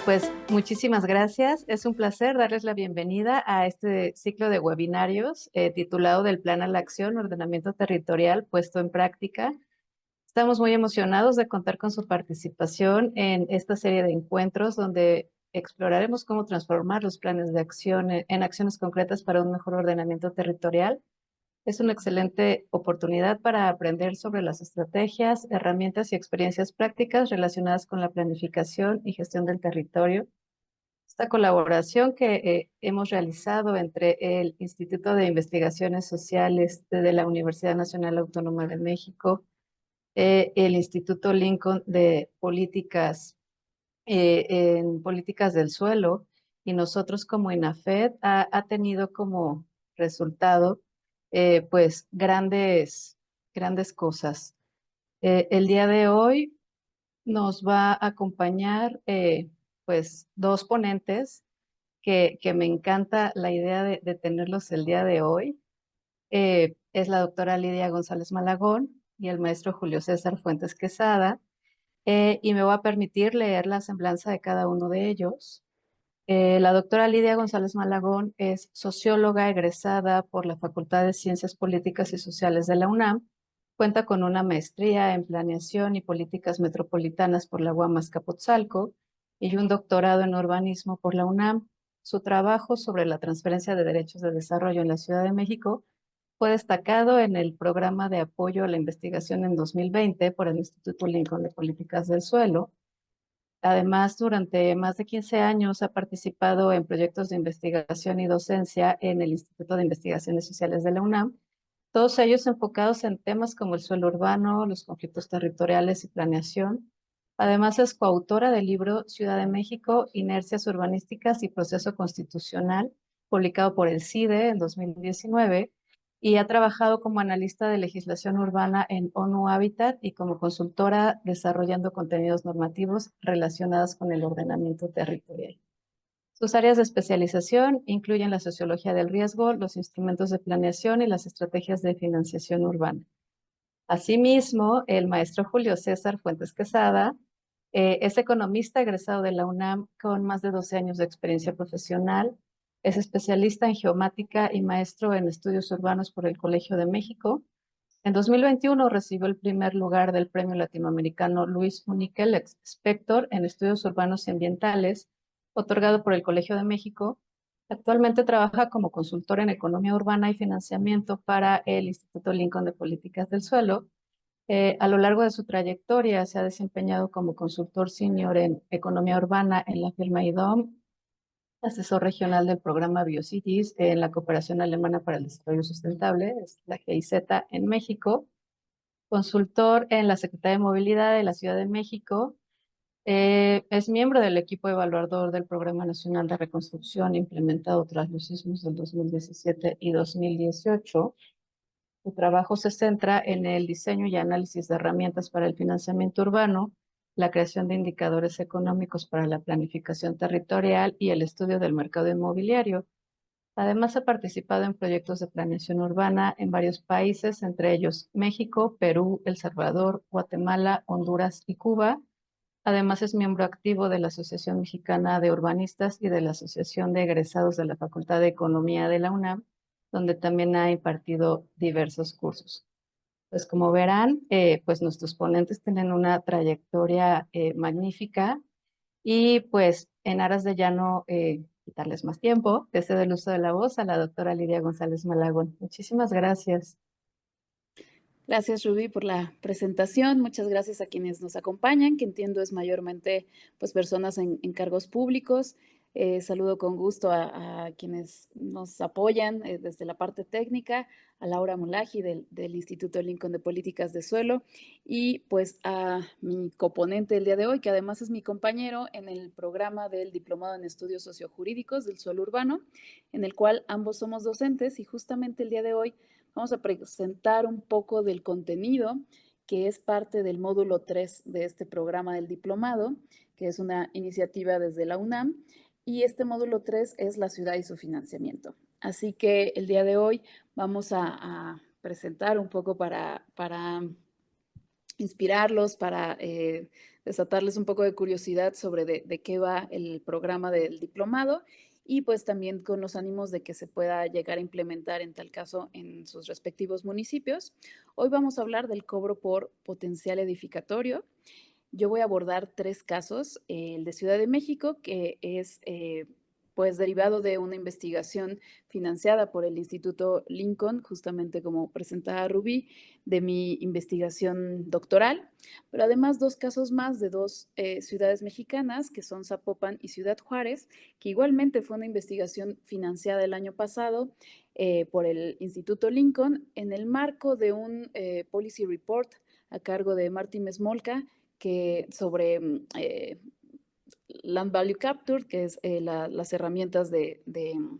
Pues muchísimas gracias. Es un placer darles la bienvenida a este ciclo de webinarios titulado Del Plan a la Acción, Ordenamiento Territorial puesto en práctica. Estamos muy emocionados de contar con su participación en esta serie de encuentros donde exploraremos cómo transformar los planes de acción en acciones concretas para un mejor ordenamiento territorial. Es una excelente oportunidad para aprender sobre las estrategias, herramientas y experiencias prácticas relacionadas con la planificación y gestión del territorio. Esta colaboración que hemos realizado entre el Instituto de Investigaciones Sociales de la Universidad Nacional Autónoma de México, el Instituto Lincoln de Políticas en Políticas del Suelo y nosotros como INAFED ha tenido como resultado pues grandes cosas. El día de hoy nos va a acompañar pues dos ponentes que me encanta la idea de tenerlos el día de hoy. Es la doctora Lidia González Malagón y el maestro Julio César Fuentes Quesada, y me voy a permitir leer la semblanza de cada uno de ellos. La doctora Lidia González Malagón es socióloga egresada por la Facultad de Ciencias Políticas y Sociales de la UNAM. Cuenta con una maestría en Planeación y Políticas Metropolitanas por la UAM Azcapotzalco y un doctorado en Urbanismo por la UNAM. Su trabajo sobre la transferencia de derechos de desarrollo en la Ciudad de México fue destacado en el programa de apoyo a la investigación en 2020 por el Instituto Lincoln de Políticas del Suelo. Además, durante más de 15 años ha participado en proyectos de investigación y docencia en el Instituto de Investigaciones Sociales de la UNAM, todos ellos enfocados en temas como el suelo urbano, los conflictos territoriales y planeación. Además, es coautora del libro Ciudad de México, Inercias Urbanísticas y Proceso Constitucional, publicado por el CIDE en 2019, y ha trabajado como analista de legislación urbana en ONU Habitat y como consultora desarrollando contenidos normativos relacionados con el ordenamiento territorial. Sus áreas de especialización incluyen la sociología del riesgo, los instrumentos de planeación y las estrategias de financiación urbana. Asimismo, el maestro Julio César Fuentes Quesada es economista egresado de la UNAM con más de 12 años de experiencia profesional. Es especialista en geomática y maestro en estudios urbanos por el Colegio de México. En 2021 recibió el primer lugar del Premio Latinoamericano Luis Uniquel ex Spector en estudios urbanos y ambientales, otorgado por el Colegio de México. Actualmente trabaja como consultor en economía urbana y financiamiento para el Instituto Lincoln de Políticas del Suelo. A lo largo de su trayectoria se ha desempeñado como consultor senior en economía urbana en la firma IDOM, asesor regional del programa BioCities en la Cooperación Alemana para el Desarrollo Sustentable, es la GIZ en México, consultor en la Secretaría de Movilidad de la Ciudad de México. Es miembro del equipo evaluador del Programa Nacional de Reconstrucción implementado tras los sismos del 2017 y 2018. Su trabajo se centra en el diseño y análisis de herramientas para el financiamiento urbano, la creación de indicadores económicos para la planificación territorial y el estudio del mercado inmobiliario. Además, ha participado en proyectos de planeación urbana en varios países, entre ellos México, Perú, El Salvador, Guatemala, Honduras y Cuba. Además, es miembro activo de la Asociación Mexicana de Urbanistas y de la Asociación de Egresados de la Facultad de Economía de la UNAM, donde también ha impartido diversos cursos. Pues como verán, pues nuestros ponentes tienen una trayectoria magnífica y pues en aras de ya no quitarles más tiempo, que cedo el uso de la voz a la doctora Lidia González Malagón. Muchísimas gracias. Gracias, Ruby, por la presentación. Muchas gracias a quienes nos acompañan, que entiendo es mayormente pues, personas en cargos públicos. Saludo con gusto a quienes nos apoyan desde la parte técnica, a Laura Mulaji del Instituto Lincoln de Políticas de Suelo y pues a mi coponente del día de hoy, que además es mi compañero en el programa del Diplomado en Estudios Sociojurídicos del Suelo Urbano, en el cual ambos somos docentes y justamente el día de hoy vamos a presentar un poco del contenido que es parte del módulo 3 de este programa del diplomado, que es una iniciativa desde la UNAM, y este módulo 3 es la ciudad y su financiamiento. Así que el día de hoy vamos a presentar un poco para inspirarlos, para desatarles un poco de curiosidad sobre de qué va el programa del diplomado y pues también con los ánimos de que se pueda llegar a implementar en tal caso en sus respectivos municipios. Hoy vamos a hablar del cobro por potencial edificatorio. Yo voy a abordar 3 casos, el de Ciudad de México, que es pues derivado de una investigación financiada por el Instituto Lincoln, justamente como presentaba Rubí, de mi investigación doctoral, pero además 2 casos más de 2 ciudades mexicanas, que son Zapopan y Ciudad Juárez, que igualmente fue una investigación financiada el año pasado por el Instituto Lincoln en el marco de un policy report a cargo de Martin Smolka, que sobre Land Value Capture, que es las herramientas de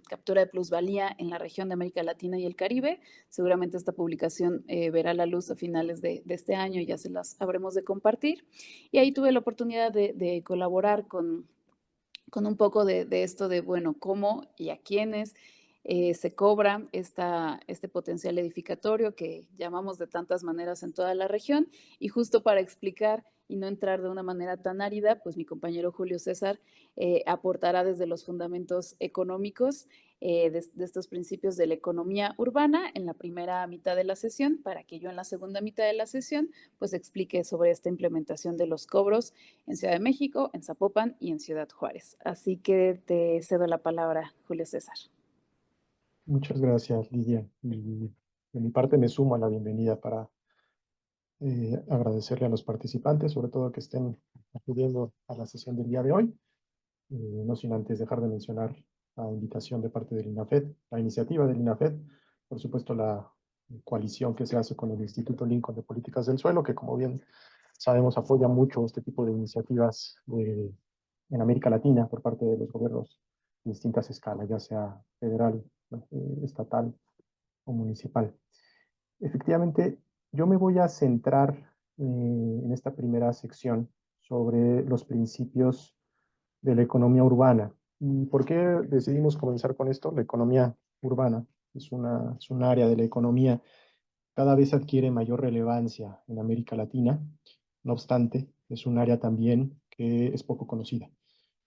captura de plusvalía en la región de América Latina y el Caribe. Seguramente esta publicación verá la luz a finales de este año y ya se las habremos de compartir. Y ahí tuve la oportunidad de colaborar con un poco de esto de, bueno, cómo y a quiénes se cobra este potencial edificatorio que llamamos de tantas maneras en toda la región. Y justo para explicar y no entrar de una manera tan árida, pues mi compañero Julio César aportará desde los fundamentos económicos de estos principios de la economía urbana en la primera mitad de la sesión, para que yo en la segunda mitad de la sesión pues explique sobre esta implementación de los cobros en Ciudad de México, en Zapopan y en Ciudad Juárez. Así que te cedo la palabra, Julio César. Muchas gracias, Lidia. Y de mi parte me sumo a la bienvenida para agradecerle a los participantes, sobre todo que estén acudiendo a la sesión del día de hoy. No sin antes dejar de mencionar la invitación de parte del INAFED, la iniciativa del INAFED, por supuesto la coalición que se hace con el Instituto Lincoln de Políticas del Suelo, que como bien sabemos apoya mucho este tipo de iniciativas en América Latina por parte de los gobiernos en distintas escalas, ya sea federal, estatal o municipal. Efectivamente, yo me voy a centrar en esta primera sección sobre los principios de la economía urbana. ¿Y por qué decidimos comenzar con esto? La economía urbana es un área de la economía cada vez adquiere mayor relevancia en América Latina. No obstante, es un área también que es poco conocida.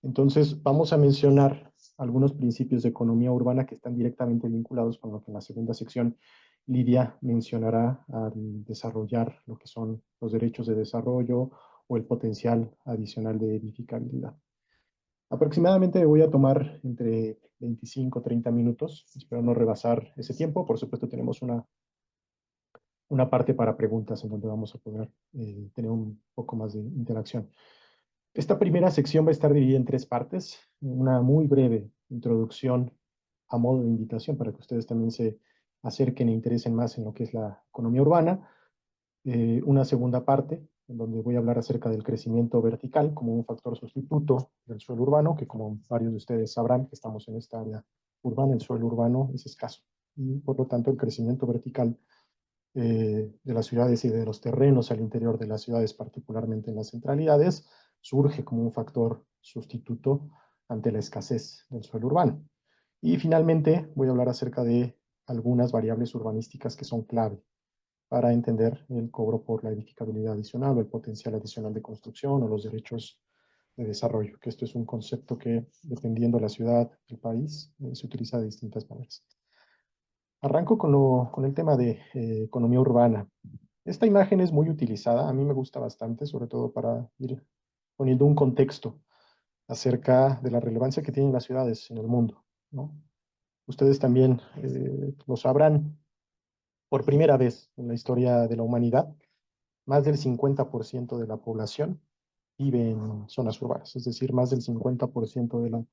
Entonces, vamos a mencionar algunos principios de economía urbana que están directamente vinculados con lo que en la segunda sección Lidia mencionará al desarrollar lo que son los derechos de desarrollo o el potencial adicional de edificabilidad. Aproximadamente voy a tomar entre 25 o 30 minutos, espero no rebasar ese tiempo. Por supuesto, tenemos una parte para preguntas en donde vamos a poder tener un poco más de interacción. Esta primera sección va a estar dividida en 3 partes. Una muy breve introducción a modo de invitación para que ustedes también se acerquen e interesen más en lo que es la economía urbana. Una segunda parte, en donde voy a hablar acerca del crecimiento vertical como un factor sustituto del suelo urbano, que como varios de ustedes sabrán, que estamos en esta área urbana, el suelo urbano es escaso. Y por lo tanto, el crecimiento vertical de las ciudades y de los terrenos al interior de las ciudades, particularmente en las centralidades, surge como un factor sustituto ante la escasez del suelo urbano. Y finalmente voy a hablar acerca de algunas variables urbanísticas que son clave para entender el cobro por la edificabilidad adicional o el potencial adicional de construcción o los derechos de desarrollo, que esto es un concepto que, dependiendo de la ciudad, el país, se utiliza de distintas maneras. Arranco con el tema de economía urbana. Esta imagen es muy utilizada, a mí me gusta bastante, sobre todo para ir poniendo un contexto acerca de la relevancia que tienen las ciudades en el mundo, ¿no? Ustedes también lo sabrán, por primera vez en la historia de la humanidad, más del 50% de la población vive en zonas urbanas, es decir, más del 50% de la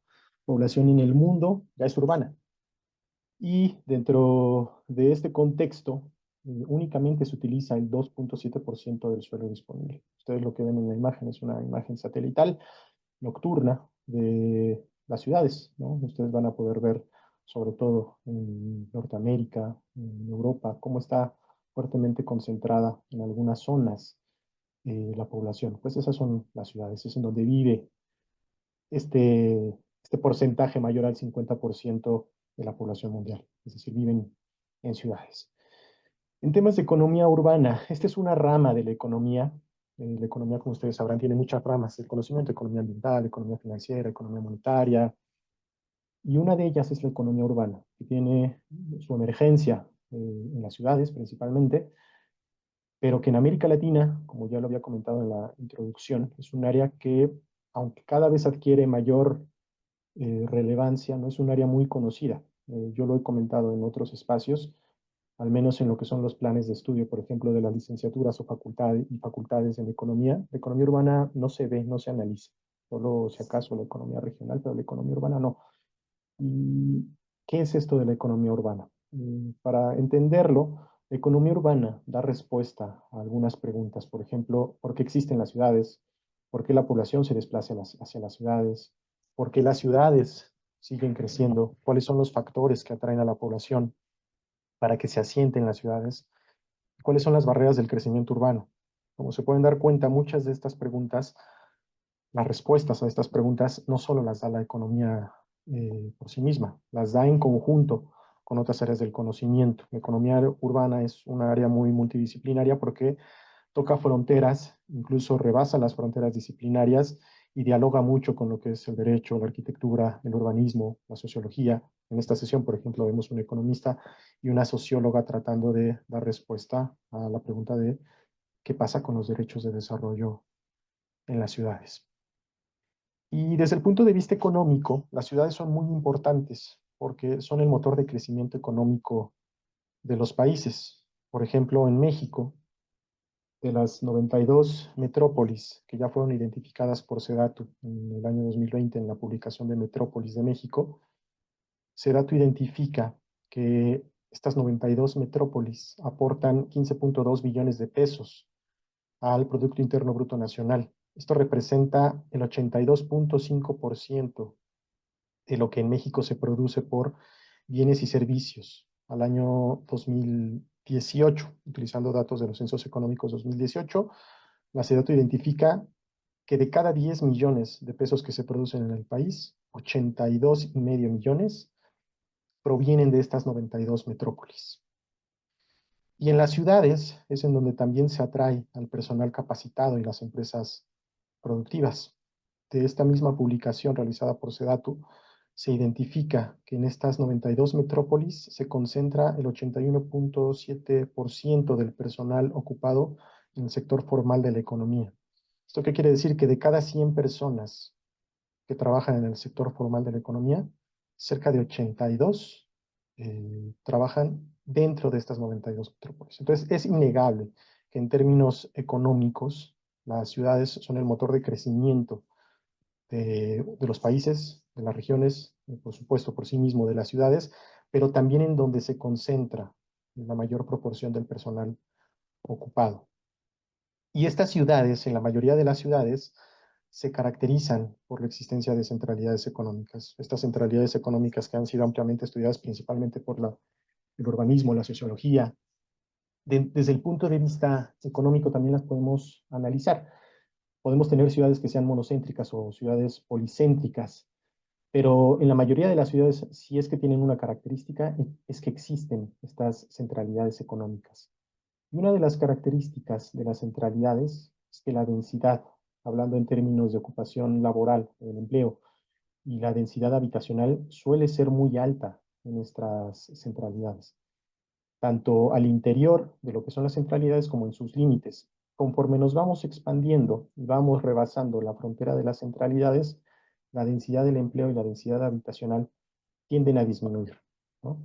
población en el mundo ya es urbana. Y dentro de este contexto, únicamente se utiliza el 2.7% del suelo disponible. Ustedes lo que ven en la imagen es una imagen satelital nocturna de las ciudades, ¿no? Ustedes van a poder ver, sobre todo en Norteamérica, en Europa, cómo está fuertemente concentrada en algunas zonas la población. Pues esas son las ciudades, es en donde vive este porcentaje mayor al 50% de la población mundial, es decir, viven en ciudades. En temas de economía urbana, esta es una rama de la economía. La economía, como ustedes sabrán, tiene muchas ramas. El conocimiento, economía ambiental, economía financiera, economía monetaria. Y una de ellas es la economía urbana, que tiene su emergencia en las ciudades principalmente, pero que en América Latina, como ya lo había comentado en la introducción, es un área que, aunque cada vez adquiere mayor relevancia, no es un área muy conocida. Yo lo he comentado en otros espacios, al menos en lo que son los planes de estudio, por ejemplo, de las licenciaturas o facultades en economía. La economía urbana no se ve, no se analiza, solo si acaso la economía regional, pero la economía urbana no. ¿Y qué es esto de la economía urbana? Para entenderlo, la economía urbana da respuesta a algunas preguntas. Por ejemplo, ¿por qué existen las ciudades? ¿Por qué la población se desplaza hacia las ciudades? ¿Por qué las ciudades siguen creciendo? ¿Cuáles son los factores que atraen a la población para que se asiente en las ciudades? ¿Cuáles son las barreras del crecimiento urbano? Como se pueden dar cuenta, muchas de estas preguntas, las respuestas a estas preguntas no solo las da la economía por sí misma, las da en conjunto con otras áreas del conocimiento. La economía urbana es una área muy multidisciplinaria porque toca fronteras, incluso rebasa las fronteras disciplinarias y dialoga mucho con lo que es el derecho, la arquitectura, el urbanismo, la sociología. En esta sesión, por ejemplo, vemos un economista y una socióloga tratando de dar respuesta a la pregunta de qué pasa con los derechos de desarrollo en las ciudades. Y desde el punto de vista económico, las ciudades son muy importantes porque son el motor de crecimiento económico de los países. Por ejemplo, en México, de las 92 metrópolis que ya fueron identificadas por SEDATU en el año 2020 en la publicación de Metrópolis de México, SEDATU identifica que estas 92 metrópolis aportan 15.2 billones de pesos al Producto Interno Bruto Nacional. Esto representa el 82.5% de lo que en México se produce por bienes y servicios al año 2018, utilizando datos de los censos económicos 2018. La SEDATU identifica que de cada 10 millones de pesos que se producen en el país, 82,5 millones provienen de estas 92 metrópolis. Y en las ciudades es en donde también se atrae al personal capacitado y las empresas productivas. De esta misma publicación realizada por SEDATU, se identifica que en estas 92 metrópolis se concentra el 81.7% del personal ocupado en el sector formal de la economía. ¿Esto qué quiere decir? Que de cada 100 personas que trabajan en el sector formal de la economía, cerca de 82 trabajan dentro de estas 92 metrópolis. Entonces, es innegable que en términos económicos, las ciudades son el motor de crecimiento de los países, de las regiones, por supuesto, por sí mismo de las ciudades, pero también en donde se concentra la mayor proporción del personal ocupado. Y estas ciudades, en la mayoría de las ciudades, se caracterizan por la existencia de centralidades económicas. Estas centralidades económicas que han sido ampliamente estudiadas principalmente por el urbanismo, la sociología, desde el punto de vista económico también las podemos analizar. Podemos tener ciudades que sean monocéntricas o ciudades policéntricas, pero en la mayoría de las ciudades, si es que tienen una característica, es que existen estas centralidades económicas. Y una de las características de las centralidades es que la densidad, hablando en términos de ocupación laboral, del empleo, y la densidad habitacional suele ser muy alta en nuestras centralidades, tanto al interior de lo que son las centralidades como en sus límites. Conforme nos vamos expandiendo y vamos rebasando la frontera de las centralidades, la densidad del empleo y la densidad habitacional tienden a disminuir, ¿no?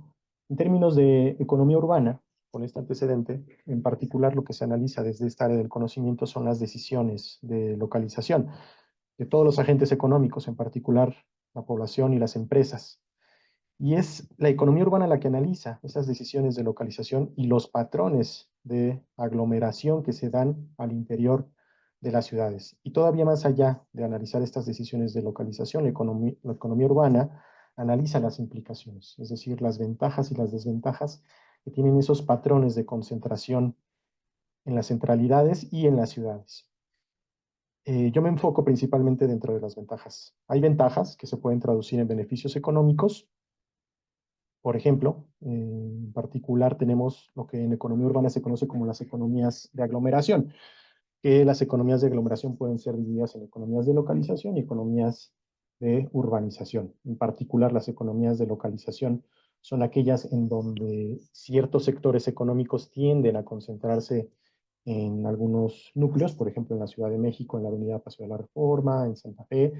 En términos de economía urbana, con este antecedente, en particular lo que se analiza desde esta área del conocimiento son las decisiones de localización de todos los agentes económicos, en particular la población y las empresas. Y es la economía urbana la que analiza esas decisiones de localización y los patrones de aglomeración que se dan al interior de las ciudades. Y todavía más allá de analizar estas decisiones de localización, la economía urbana analiza las implicaciones, es decir, las ventajas y las desventajas que tienen esos patrones de concentración en las centralidades y en las ciudades. Yo me enfoco principalmente dentro de las ventajas. Hay ventajas que se pueden traducir en beneficios económicos, Por ejemplo, en particular tenemos lo que en economía urbana se conoce como las economías de aglomeración, que las economías de aglomeración pueden ser divididas en economías de localización y economías de urbanización. En particular, las economías de localización son aquellas en donde ciertos sectores económicos tienden a concentrarse en algunos núcleos, por ejemplo, en la Ciudad de México, en la Avenida Paseo de la Reforma, en Santa Fe,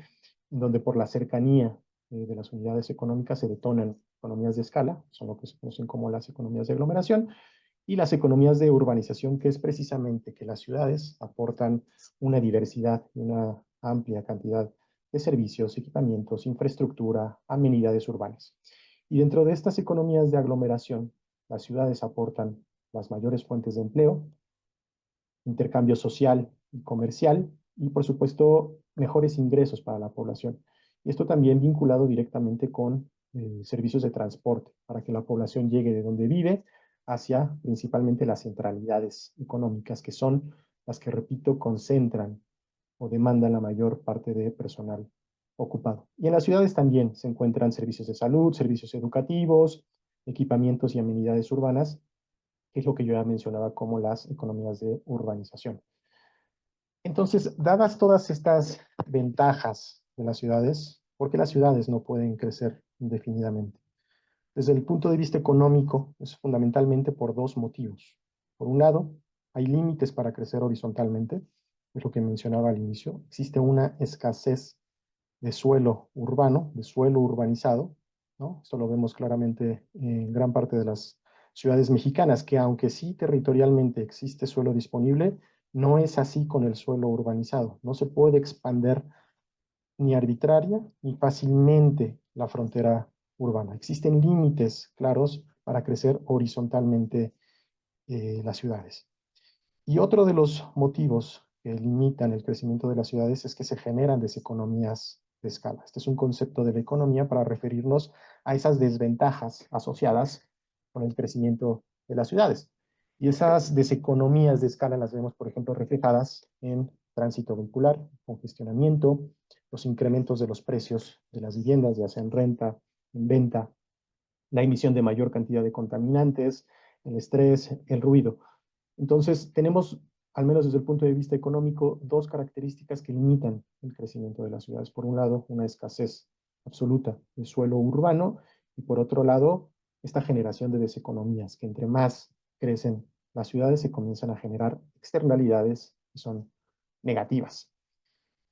en donde por la cercanía de las unidades económicas se detonan economías de escala, son lo que se conocen como las economías de aglomeración, y las economías de urbanización, que es precisamente que las ciudades aportan una diversidad y una amplia cantidad de servicios, equipamientos, infraestructura, amenidades urbanas. Y dentro de estas economías de aglomeración, las ciudades aportan las mayores fuentes de empleo, intercambio social y comercial, y por supuesto mejores ingresos para la población. Y esto también vinculado directamente con servicios de transporte, para que la población llegue de donde vive hacia principalmente las centralidades económicas, que son las que, repito, concentran o demandan la mayor parte de personal ocupado. Y en las ciudades también se encuentran servicios de salud, servicios educativos, equipamientos y amenidades urbanas, que es lo que yo ya mencionaba como las economías de urbanización. Entonces, dadas todas estas ventajas de las ciudades, ¿por qué las ciudades no pueden crecer indefinidamente? Desde el punto de vista económico, es fundamentalmente por dos motivos. Por un lado, hay límites para crecer horizontalmente, es lo que mencionaba al inicio. Existe una escasez de suelo urbano, de suelo urbanizado, ¿no? Esto lo vemos claramente en gran parte de las ciudades mexicanas, que aunque sí territorialmente existe suelo disponible, no es así con el suelo urbanizado. No se puede expander ni arbitraria ni fácilmente la frontera urbana. Existen límites claros para crecer horizontalmente las ciudades. Y otro de los motivos que limitan el crecimiento de las ciudades es que se generan deseconomías de escala. Este es un concepto de la economía para referirnos a esas desventajas asociadas con el crecimiento de las ciudades. Y esas deseconomías de escala las vemos, por ejemplo, reflejadas en tránsito vehicular, congestionamiento, los incrementos de los precios de las viviendas, ya sea en renta, en venta, la emisión de mayor cantidad de contaminantes, el estrés, el ruido. Entonces, tenemos, al menos desde el punto de vista económico, dos características que limitan el crecimiento de las ciudades. Por un lado, una escasez absoluta de suelo urbano, y por otro lado, esta generación de deseconomías, que entre más crecen las ciudades se comienzan a generar externalidades que son negativas.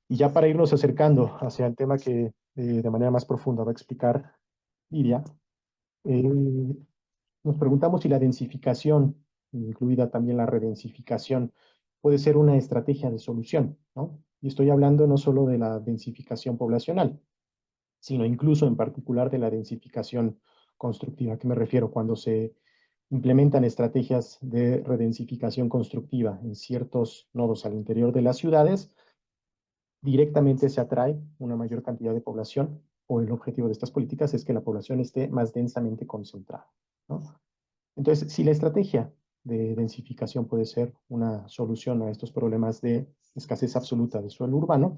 Y ya para irnos acercando hacia el tema que de manera más profunda va a explicar Lidia, eh, nos preguntamos si la densificación, incluida también la redensificación, puede ser una estrategia de solución, ¿no? Y estoy hablando no solo de la densificación poblacional, sino incluso en particular de la densificación constructiva. ¿A qué me refiero? Cuando se implementan estrategias de redensificación constructiva en ciertos nodos al interior de las ciudades, directamente se atrae una mayor cantidad de población, o el objetivo de estas políticas es que la población esté más densamente concentrada, ¿no? Entonces, si la estrategia de densificación puede ser una solución a estos problemas de escasez absoluta de suelo urbano,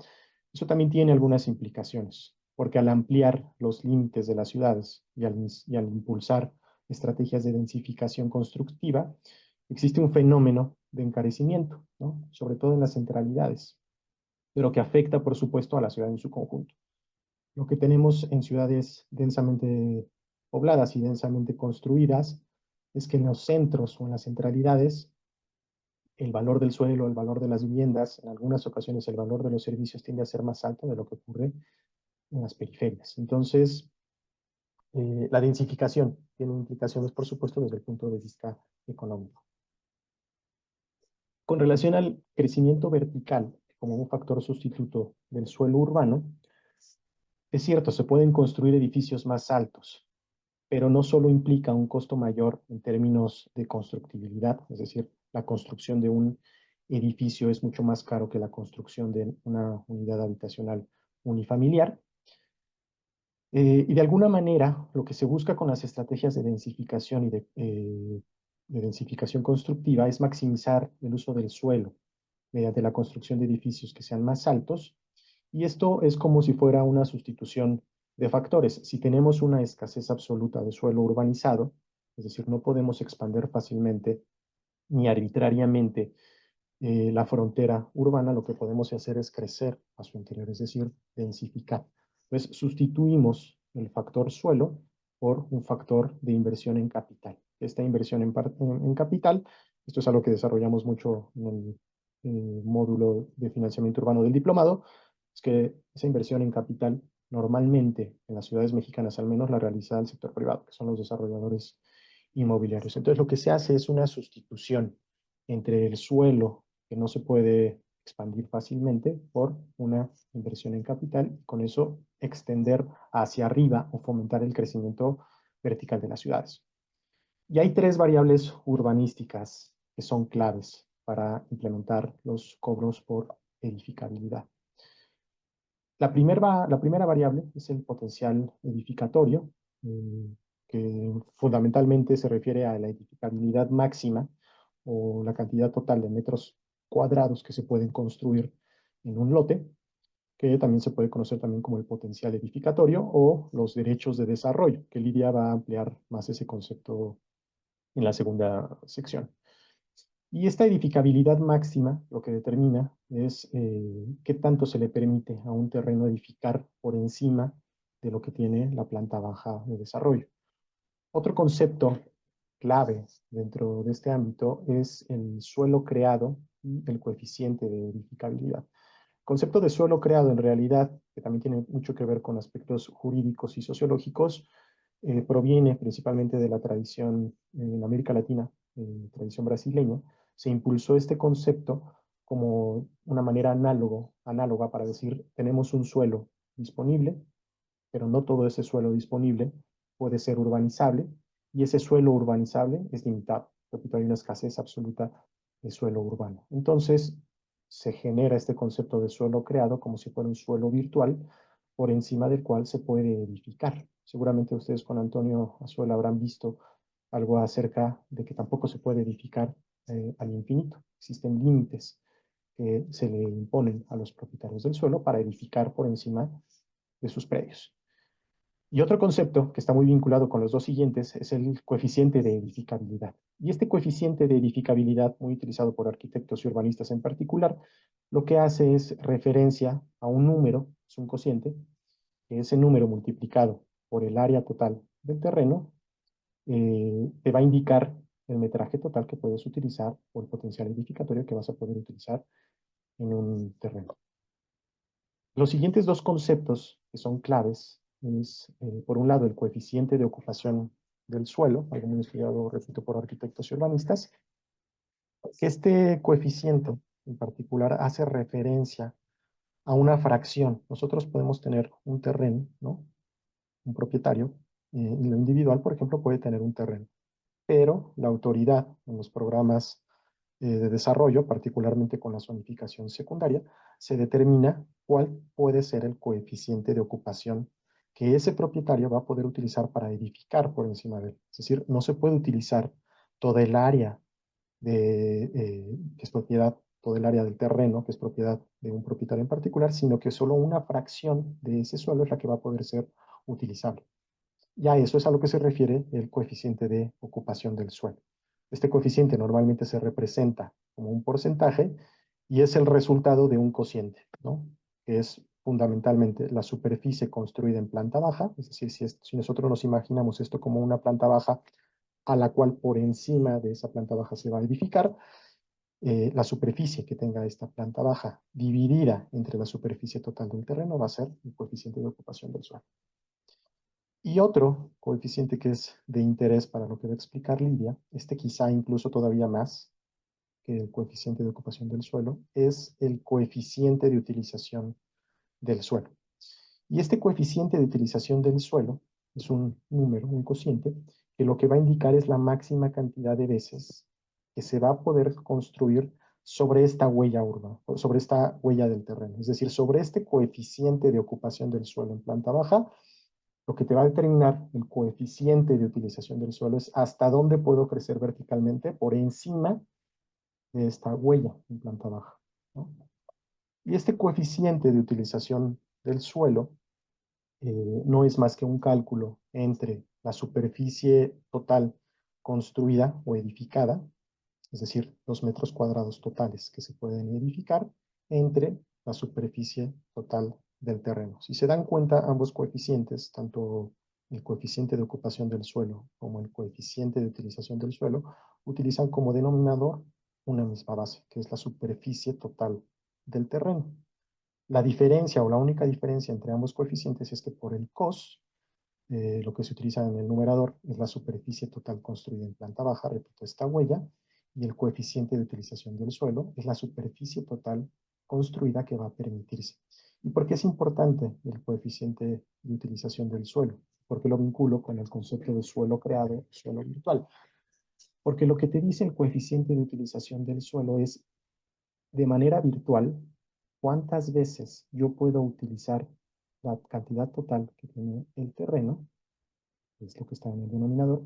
eso también tiene algunas implicaciones, porque al ampliar los límites de las ciudades y al impulsar estrategias de densificación constructiva, existe un fenómeno de encarecimiento, ¿no? Sobre todo en las centralidades, pero que afecta, por supuesto, a la ciudad en su conjunto. Lo que tenemos en ciudades densamente pobladas y densamente construidas es que en los centros o en las centralidades el valor del suelo, el valor de las viviendas, en algunas ocasiones el valor de los servicios tiende a ser más alto de lo que ocurre en las periferias. Entonces, la densificación tiene implicaciones, por supuesto, desde el punto de vista económico. Con relación al crecimiento vertical como un factor sustituto del suelo urbano, es cierto, se pueden construir edificios más altos, pero no solo implica un costo mayor en términos de constructibilidad, es decir, la construcción de un edificio es mucho más caro que la construcción de una unidad habitacional unifamiliar. Y de alguna manera, lo que se busca con las estrategias de densificación y de densificación constructiva es maximizar el uso del suelo mediante la construcción de edificios que sean más altos. Y esto es como si fuera una sustitución de factores. Si tenemos una escasez absoluta de suelo urbanizado, es decir, no podemos expandir fácilmente ni arbitrariamente la frontera urbana, lo que podemos hacer es crecer a su interior, es decir, densificar. Entonces, sustituimos el factor suelo por un factor de inversión en capital. Esta inversión en capital, esto es algo que desarrollamos mucho en el módulo de financiamiento urbano del diplomado, es que esa inversión en capital normalmente en las ciudades mexicanas al menos la realiza el sector privado, que son los desarrolladores inmobiliarios. Entonces lo que se hace es una sustitución entre el suelo que no se puede expandir fácilmente por una inversión en capital y con eso extender hacia arriba o fomentar el crecimiento vertical de las ciudades. Y hay tres variables urbanísticas que son claves para implementar los cobros por edificabilidad. La primera variable es el potencial edificatorio, que fundamentalmente se refiere a la edificabilidad máxima o la cantidad total de metros cuadrados que se pueden construir en un lote, que también se puede conocer también como el potencial edificatorio o los derechos de desarrollo, que Lidia va a ampliar más ese concepto en la segunda sección. Y esta edificabilidad máxima lo que determina es qué tanto se le permite a un terreno edificar por encima de lo que tiene la planta baja de desarrollo. Otro concepto clave dentro de este ámbito es el suelo creado y el coeficiente de edificabilidad. El concepto de suelo creado en realidad, que también tiene mucho que ver con aspectos jurídicos y sociológicos, proviene principalmente de la tradición en América Latina, tradición brasileña. Se impulsó este concepto como una manera análoga para decir, tenemos un suelo disponible, pero no todo ese suelo disponible puede ser urbanizable, y ese suelo urbanizable es limitado. Repito, hay una escasez absoluta de suelo urbano. Entonces, se genera este concepto de suelo creado como si fuera un suelo virtual por encima del cual se puede edificar. Seguramente ustedes con Antonio Azuela habrán visto algo acerca de que tampoco se puede edificar al infinito. Existen límites que se le imponen a los propietarios del suelo para edificar por encima de sus predios. Y otro concepto que está muy vinculado con los dos siguientes es el coeficiente de edificabilidad. Y este coeficiente de edificabilidad, muy utilizado por arquitectos y urbanistas en particular, lo que hace es referencia a un número, es un cociente, que ese número multiplicado por el área total del terreno te va a indicar el metraje total que puedes utilizar o el potencial edificatorio que vas a poder utilizar en un terreno. Los siguientes dos conceptos que son claves es, por un lado, el coeficiente de ocupación del suelo, algo muy estudiado, repito, por arquitectos y urbanistas. Este coeficiente en particular hace referencia a una fracción. Nosotros podemos tener un terreno, ¿no? Un propietario, y lo individual, por ejemplo, puede tener un terreno, pero la autoridad en los programas de desarrollo, particularmente con la zonificación secundaria, se determina cuál puede ser el coeficiente de ocupación que ese propietario va a poder utilizar para edificar por encima de él. Es decir, no se puede utilizar toda el área que es propiedad, todo el área del terreno, que es propiedad de un propietario en particular, sino que solo una fracción de ese suelo es la que va a poder ser utilizable. Ya eso es a lo que se refiere el coeficiente de ocupación del suelo. Este coeficiente normalmente se representa como un porcentaje y es el resultado de un cociente, ¿no? Que es fundamentalmente la superficie construida en planta baja, es decir, si nosotros nos imaginamos esto como una planta baja a la cual por encima de esa planta baja se va a edificar, la superficie que tenga esta planta baja dividida entre la superficie total del terreno va a ser el coeficiente de ocupación del suelo. Y otro coeficiente que es de interés para lo que va a explicar Lidia, este quizá incluso todavía más que el coeficiente de ocupación del suelo, es el coeficiente de utilización del suelo. Y este coeficiente de utilización del suelo es un número, un cociente, que lo que va a indicar es la máxima cantidad de veces que se va a poder construir sobre esta huella urbana, sobre esta huella del terreno. Es decir, sobre este coeficiente de ocupación del suelo en planta baja, lo que te va a determinar el coeficiente de utilización del suelo es hasta dónde puedo crecer verticalmente por encima de esta huella en planta baja, ¿no? Y este coeficiente de utilización del suelo no es más que un cálculo entre la superficie total construida o edificada, es decir, los metros cuadrados totales que se pueden edificar, entre la superficie total del terreno. Si se dan cuenta, ambos coeficientes, tanto el coeficiente de ocupación del suelo como el coeficiente de utilización del suelo, utilizan como denominador una misma base, que es la superficie total del terreno. La diferencia o la única diferencia entre ambos coeficientes es que por el cos, lo que se utiliza en el numerador es la superficie total construida en planta baja, repito, esta huella, y el coeficiente de utilización del suelo es la superficie total construida que va a permitirse. ¿Y por qué es importante el coeficiente de utilización del suelo? Porque lo vinculo con el concepto de suelo creado, suelo virtual. Porque lo que te dice el coeficiente de utilización del suelo es, de manera virtual, cuántas veces yo puedo utilizar la cantidad total que tiene el terreno, es lo que está en el denominador.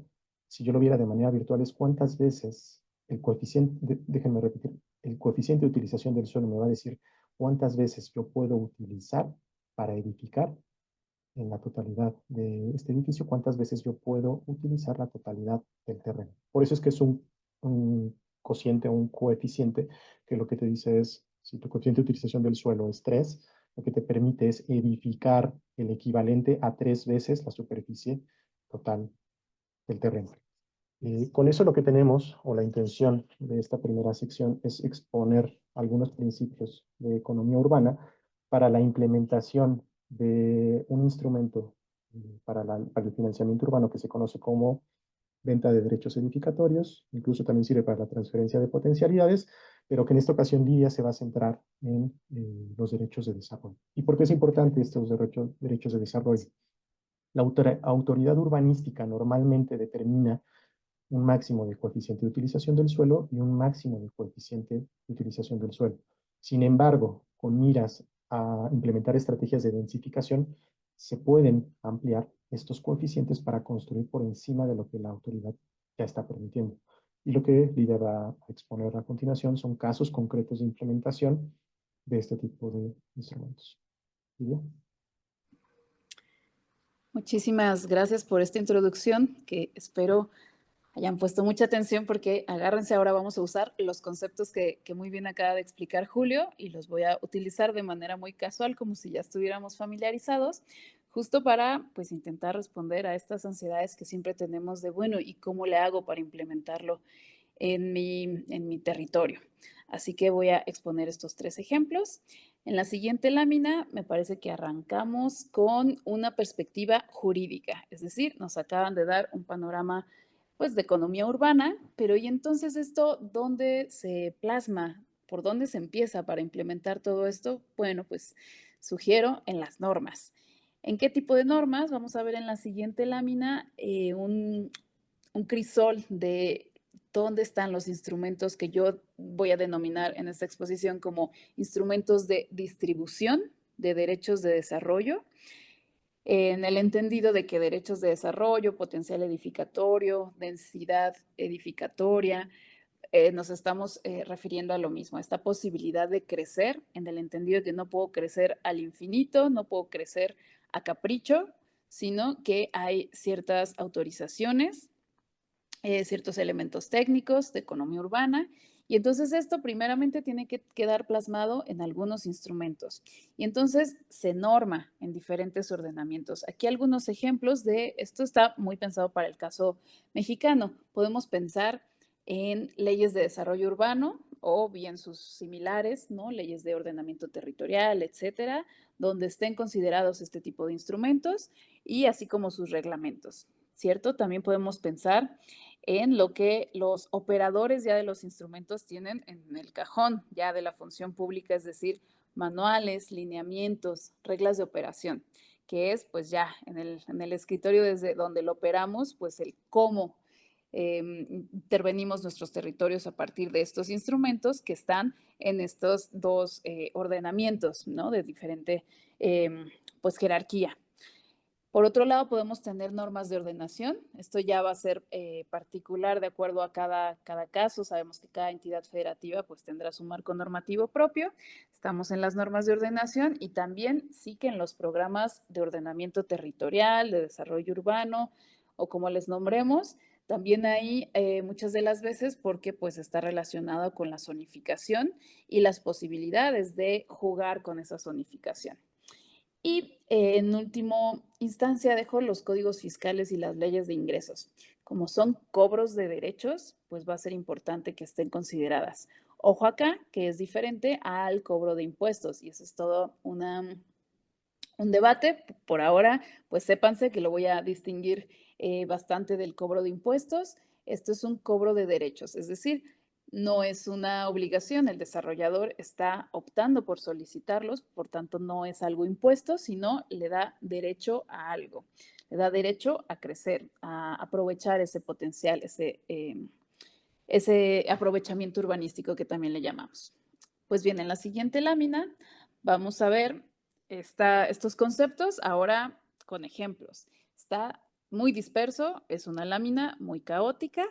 Si yo lo viera de manera virtual, es cuántas veces el coeficiente, déjenme repetir, el coeficiente de utilización del suelo me va a decir cuántas veces yo puedo utilizar para edificar en la totalidad de este edificio, cuántas veces yo puedo utilizar la totalidad del terreno. Por eso es que es un cociente o un coeficiente que lo que te dice es, si tu coeficiente de utilización del suelo es 3, lo que te permite es edificar el equivalente a 3 veces la superficie total del terreno. Con eso lo que tenemos, o la intención de esta primera sección, es exponer algunos principios de economía urbana para la implementación de un instrumento para el financiamiento urbano que se conoce como venta de derechos edificatorios, incluso también sirve para la transferencia de potencialidades, pero que en esta ocasión Lidia se va a centrar en los derechos de desarrollo. ¿Y por qué es importante estos derechos de desarrollo? La autoridad urbanística normalmente determina un máximo de coeficiente de utilización del suelo y un máximo de coeficiente de utilización del suelo. Sin embargo, con miras a implementar estrategias de densificación, se pueden ampliar estos coeficientes para construir por encima de lo que la autoridad ya está permitiendo. Y lo que Lidia va a exponer a continuación son casos concretos de implementación de este tipo de instrumentos. Lidia. Muchísimas gracias por esta introducción que espero hayan puesto mucha atención porque agárrense, ahora vamos a usar los conceptos que muy bien acaba de explicar Julio y los voy a utilizar de manera muy casual, como si ya estuviéramos familiarizados, justo para pues intentar responder a estas ansiedades que siempre tenemos de, bueno, ¿y cómo le hago para implementarlo en mi territorio? Así que voy a exponer estos 3 ejemplos. En la siguiente lámina me parece que arrancamos con una perspectiva jurídica, es decir, nos acaban de dar un panorama pues de economía urbana, pero ¿y entonces esto dónde se plasma? ¿Por dónde se empieza para implementar todo esto? Bueno, pues sugiero en las normas. ¿En qué tipo de normas? Vamos a ver en la siguiente lámina un crisol de dónde están los instrumentos que yo voy a denominar en esta exposición como instrumentos de distribución de derechos de desarrollo, en el entendido de que derechos de desarrollo, potencial edificatorio, densidad edificatoria, nos estamos refiriendo a lo mismo, a esta posibilidad de crecer, en el entendido de que no puedo crecer al infinito, no puedo crecer a capricho, sino que hay ciertas autorizaciones, ciertos elementos técnicos de economía urbana. Y entonces esto primeramente tiene que quedar plasmado en algunos instrumentos. Y entonces se norma en diferentes ordenamientos. Aquí algunos ejemplos de esto está muy pensado para el caso mexicano. Podemos pensar en leyes de desarrollo urbano o bien sus similares, ¿no? Leyes de ordenamiento territorial, etcétera, donde estén considerados este tipo de instrumentos y así como sus reglamentos, ¿cierto? También podemos pensar en lo que los operadores ya de los instrumentos tienen en el cajón ya de la función pública, es decir, manuales, lineamientos, reglas de operación, que es pues ya en el escritorio desde donde lo operamos, pues el cómo intervenimos nuestros territorios a partir de estos instrumentos que están en estos dos ordenamientos, ¿no? De diferente pues jerarquía. Por otro lado, podemos tener normas de ordenación. Esto ya va a ser particular de acuerdo a cada caso. Sabemos que cada entidad federativa pues tendrá su marco normativo propio. Estamos en las normas de ordenación y también sí que en los programas de ordenamiento territorial, de desarrollo urbano o como les nombremos. También hay muchas de las veces porque pues está relacionado con la zonificación y las posibilidades de jugar con esa zonificación. Y en última instancia dejo los códigos fiscales y las leyes de ingresos. Como son cobros de derechos, pues va a ser importante que estén consideradas. Ojo acá, que es diferente al cobro de impuestos y eso es todo un debate. Por ahora, pues sépanse que lo voy a distinguir bastante del cobro de impuestos. Esto es un cobro de derechos, es decir, no es una obligación, el desarrollador está optando por solicitarlos, por tanto no es algo impuesto, sino le da derecho a algo, le da derecho a crecer, a aprovechar ese potencial, ese aprovechamiento urbanístico que también le llamamos. Pues bien, en la siguiente lámina vamos a ver estos conceptos ahora con ejemplos. Está muy disperso, es una lámina muy caótica,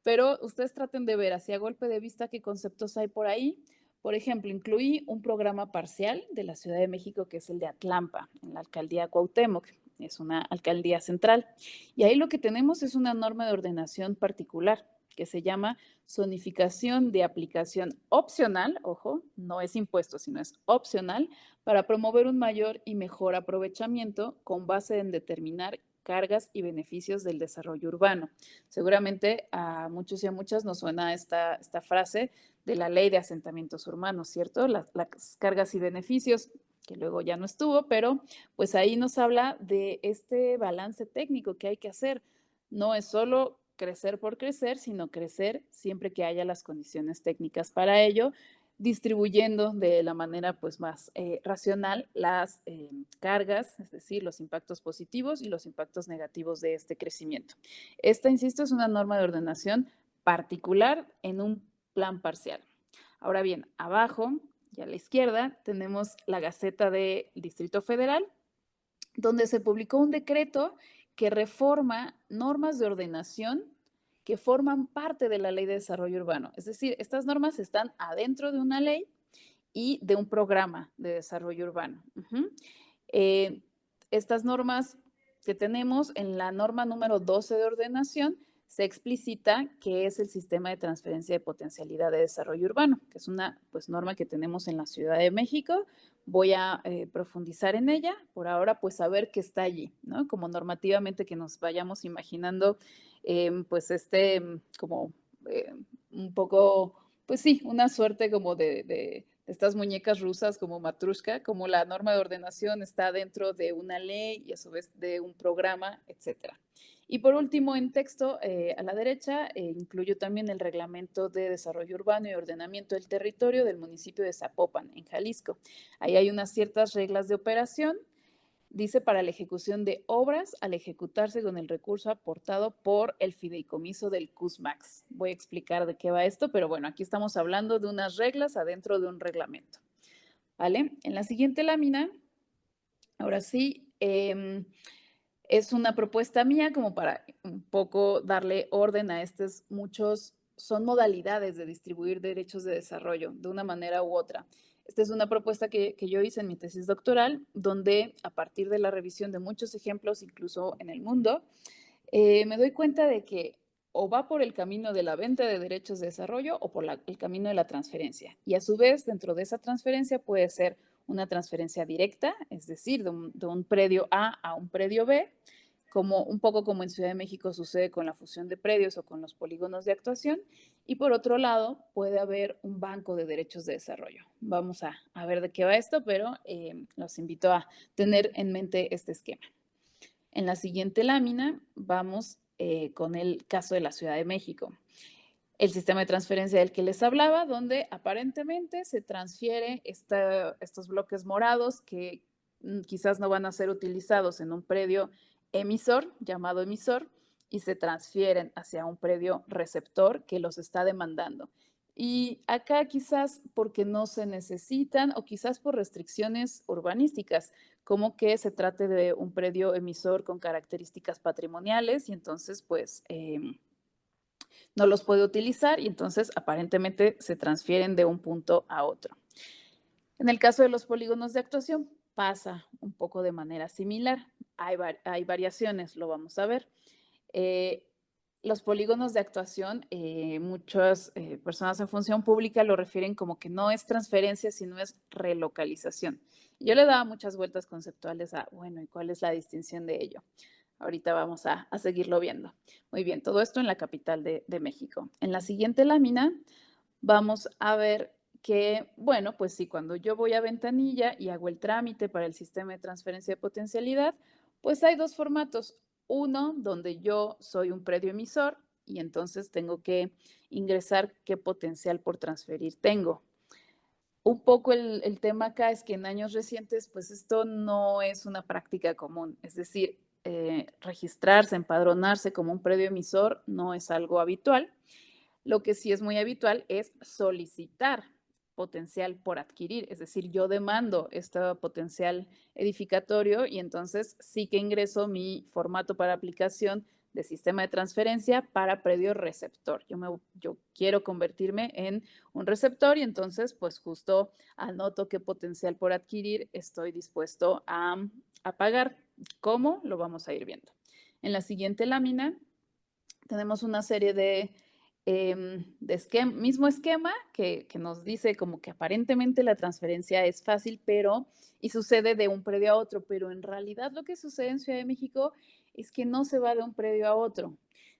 pero ustedes traten de ver así a golpe de vista qué conceptos hay por ahí. Por ejemplo, incluí un programa parcial de la Ciudad de México que es el de Atlampa, en la alcaldía Cuauhtémoc. Es una alcaldía central. Y ahí lo que tenemos es una norma de ordenación particular que se llama zonificación de aplicación opcional, ojo, no es impuesto, sino es opcional, para promover un mayor y mejor aprovechamiento con base en determinar cargas y beneficios del desarrollo urbano. Seguramente a muchos y a muchas nos suena esta frase de la ley de asentamientos urbanos, ¿cierto? Las cargas y beneficios, que luego ya no estuvo, pero pues ahí nos habla de este balance técnico que hay que hacer. No es solo crecer por crecer, sino crecer siempre que haya las condiciones técnicas para ello, distribuyendo de la manera pues más racional las cargas, es decir, los impactos positivos y los impactos negativos de este crecimiento. Esta, insisto, es una norma de ordenación particular en un plan parcial. Ahora bien, abajo y a la izquierda tenemos la Gaceta del Distrito Federal, donde se publicó un decreto que reforma normas de ordenación que forman parte de la Ley de Desarrollo Urbano. Es decir, estas normas están adentro de una ley y de un programa de desarrollo urbano. Estas normas que tenemos en la norma número 12 de ordenación se explicita que es el sistema de transferencia de potencialidad de desarrollo urbano, que es una pues, norma que tenemos en la Ciudad de México. Voy a profundizar en ella. Por ahora, pues saber qué está allí, ¿no? Como normativamente que nos vayamos imaginando, pues como un poco, pues sí, una suerte como de estas muñecas rusas como Matrushka, como la norma de ordenación está dentro de una ley y a su vez de un programa, etcétera. Y por último, en texto, a la derecha, incluyo también el Reglamento de Desarrollo Urbano y Ordenamiento del Territorio del municipio de Zapopan, en Jalisco. Ahí hay unas ciertas reglas de operación. Dice para la ejecución de obras al ejecutarse con el recurso aportado por el fideicomiso del CUSMAX. Voy a explicar de qué va esto, pero bueno, aquí estamos hablando de unas reglas adentro de un reglamento. ¿Vale? En la siguiente lámina, ahora sí, es una propuesta mía como para un poco darle orden a estos son modalidades de distribuir derechos de desarrollo de una manera u otra. Esta es una propuesta que yo hice en mi tesis doctoral, donde a partir de la revisión de muchos ejemplos, incluso en el mundo, me doy cuenta de que o va por el camino de la venta de derechos de desarrollo o por el camino de la transferencia. Y a su vez, dentro de esa transferencia puede ser una transferencia directa, es decir, de un predio A a un predio B, como un poco como en Ciudad de México sucede con la fusión de predios o con los polígonos de actuación. Y por otro lado, puede haber un banco de derechos de desarrollo. Vamos a ver de qué va esto, pero los invito a tener en mente este esquema. En la siguiente lámina vamos con el caso de la Ciudad de México. El sistema de transferencia del que les hablaba, donde aparentemente se transfiere estos bloques morados que quizás no van a ser utilizados en un predio emisor, llamado emisor, y se transfieren hacia un predio receptor que los está demandando. Y acá quizás porque no se necesitan o quizás por restricciones urbanísticas, como que se trate de un predio emisor con características patrimoniales y entonces pues no los puede utilizar y entonces aparentemente se transfieren de un punto a otro. En el caso de los polígonos de actuación pasa un poco de manera similar. Hay variaciones, lo vamos a ver. Eh, los polígonos de actuación, muchas personas en función pública lo refieren como que no es transferencia, sino es relocalización. Yo le daba muchas vueltas conceptuales a, bueno, ¿y cuál es la distinción de ello? Ahorita vamos a seguirlo viendo. Muy bien, todo esto en la capital de México. En la siguiente lámina vamos a ver que, bueno, pues sí, cuando yo voy a Ventanilla y hago el trámite para el sistema de transferencia de potencialidad, pues hay dos formatos. Uno, donde yo soy un predio emisor y entonces tengo que ingresar qué potencial por transferir tengo. Un poco el tema acá es que en años recientes, pues esto no es una práctica común. Es decir, registrarse, empadronarse como un predio emisor no es algo habitual. Lo que sí es muy habitual es solicitar potencial por adquirir, es decir, yo demando este potencial edificatorio y entonces sí que ingreso mi formato para aplicación de sistema de transferencia para predio receptor. Yo quiero convertirme en un receptor y entonces pues justo anoto qué potencial por adquirir estoy dispuesto a pagar. ¿Cómo? Lo vamos a ir viendo. En la siguiente lámina tenemos una serie de mismo esquema que nos dice como que aparentemente la transferencia es fácil, y sucede de un predio a otro, pero en realidad lo que sucede en Ciudad de México es que no se va de un predio a otro,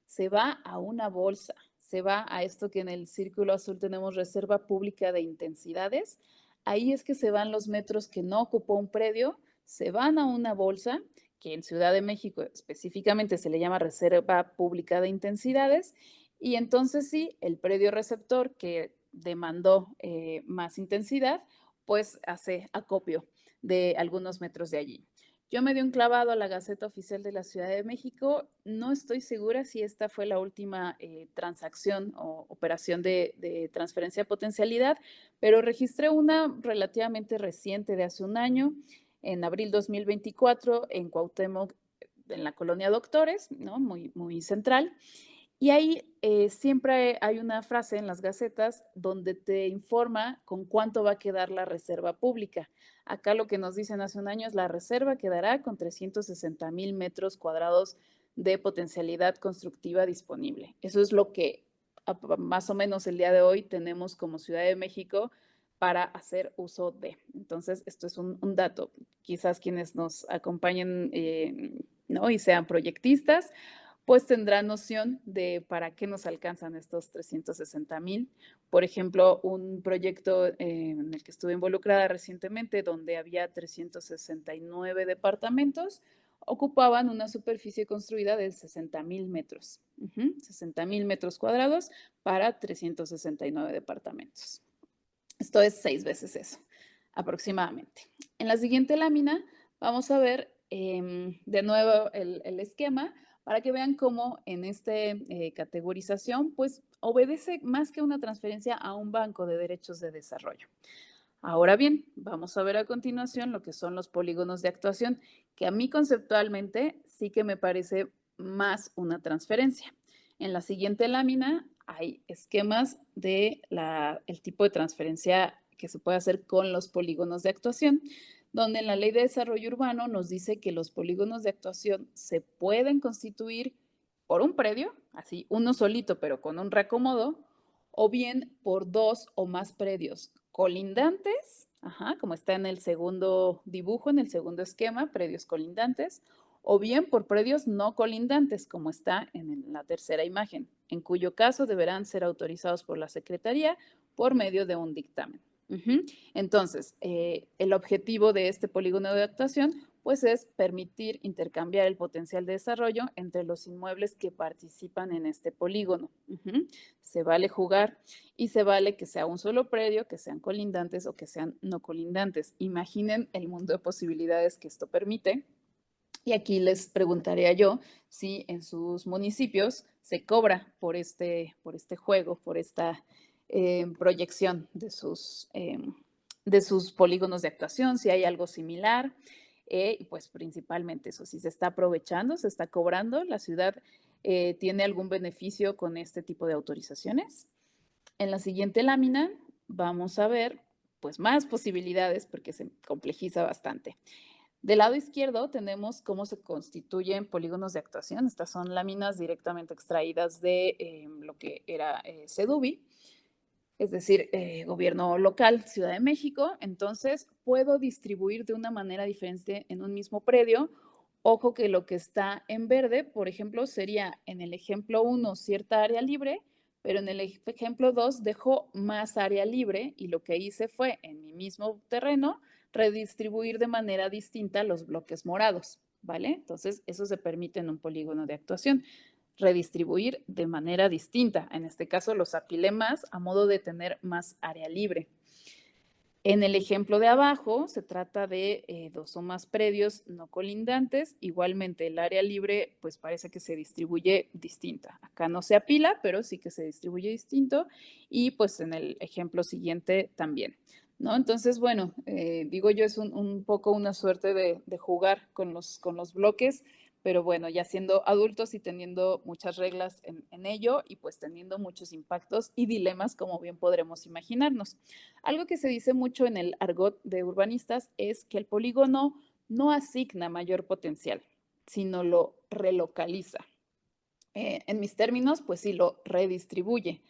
se va a una bolsa, se va a esto que en el círculo azul tenemos reserva pública de intensidades. Ahí es que se van los metros que no ocupó un predio, se van a una bolsa que en Ciudad de México específicamente se le llama reserva pública de intensidades, y entonces sí, el predio receptor que demandó más intensidad, pues hace acopio de algunos metros de allí. Yo me di un clavado a la Gaceta Oficial de la Ciudad de México. No estoy segura si esta fue la última transacción o operación de transferencia de potencialidad, pero registré una relativamente reciente de hace un año, en abril 2024, en Cuauhtémoc, en la colonia Doctores, ¿no? Muy, muy central. Y ahí siempre hay una frase en las gacetas donde te informa con cuánto va a quedar la reserva pública. Acá lo que nos dicen hace un año es la reserva quedará con 360,000 metros cuadrados de potencialidad constructiva disponible. Eso es lo que más o menos el día de hoy tenemos como Ciudad de México para hacer uso de. Entonces, esto es un dato. Quizás quienes nos acompañen ¿no? y sean proyectistas, pues tendrán noción de para qué nos alcanzan estos 360,000. Por ejemplo, un proyecto en el que estuve involucrada recientemente, donde había 369 departamentos, ocupaban una superficie construida de 60,000 metros, 60,000 metros cuadrados para 369 departamentos. Esto es 6 veces eso, aproximadamente. En la siguiente lámina vamos a ver de nuevo el esquema para que vean cómo en esta categorización pues obedece más que una transferencia a un banco de derechos de desarrollo. Ahora bien, vamos a ver a continuación lo que son los polígonos de actuación, que a mí conceptualmente sí que me parece más una transferencia. En la siguiente lámina hay esquemas de el tipo de transferencia que se puede hacer con los polígonos de actuación, donde en la Ley de Desarrollo Urbano nos dice que los polígonos de actuación se pueden constituir por un predio, así uno solito pero con un reacomodo, o bien por dos o más predios colindantes, como está en el segundo dibujo, en el segundo esquema, predios colindantes, o bien por predios no colindantes, como está en la tercera imagen, en cuyo caso deberán ser autorizados por la Secretaría por medio de un dictamen. Entonces, el objetivo de este polígono de actuación pues es permitir intercambiar el potencial de desarrollo entre los inmuebles que participan en este polígono. Se vale jugar y se vale que sea un solo predio, que sean colindantes o que sean no colindantes. Imaginen el mundo de posibilidades que esto permite. Y aquí les preguntaría yo si en sus municipios se cobra por este juego, por esta proyección de sus polígonos de actuación, si hay algo similar. Y pues principalmente eso, si se está aprovechando, se está cobrando, la ciudad tiene algún beneficio con este tipo de autorizaciones. En la siguiente lámina vamos a ver pues más posibilidades porque se complejiza bastante. Del lado izquierdo tenemos cómo se constituyen polígonos de actuación. Estas son láminas directamente extraídas de lo que era SEDUBI, es decir, gobierno local, Ciudad de México. Entonces, puedo distribuir de una manera diferente en un mismo predio. Ojo que lo que está en verde, por ejemplo, sería en el ejemplo 1 cierta área libre, pero en el ejemplo 2 dejo más área libre y lo que hice fue en mi mismo terreno redistribuir de manera distinta los bloques morados, ¿vale? Entonces, eso se permite en un polígono de actuación, redistribuir de manera distinta. En este caso, los apilé más a modo de tener más área libre. En el ejemplo de abajo, se trata de 2 o más predios no colindantes. Igualmente, el área libre, pues parece que se distribuye distinta. Acá no se apila, pero sí que se distribuye distinto. Y pues en el ejemplo siguiente también, ¿no? Entonces, bueno, digo yo, es un poco una suerte de jugar con los bloques, pero bueno, ya siendo adultos y teniendo muchas reglas en ello y pues teniendo muchos impactos y dilemas, como bien podremos imaginarnos. Algo que se dice mucho en el argot de urbanistas es que el polígono no asigna mayor potencial, sino lo relocaliza. En mis términos, pues sí, lo redistribuye.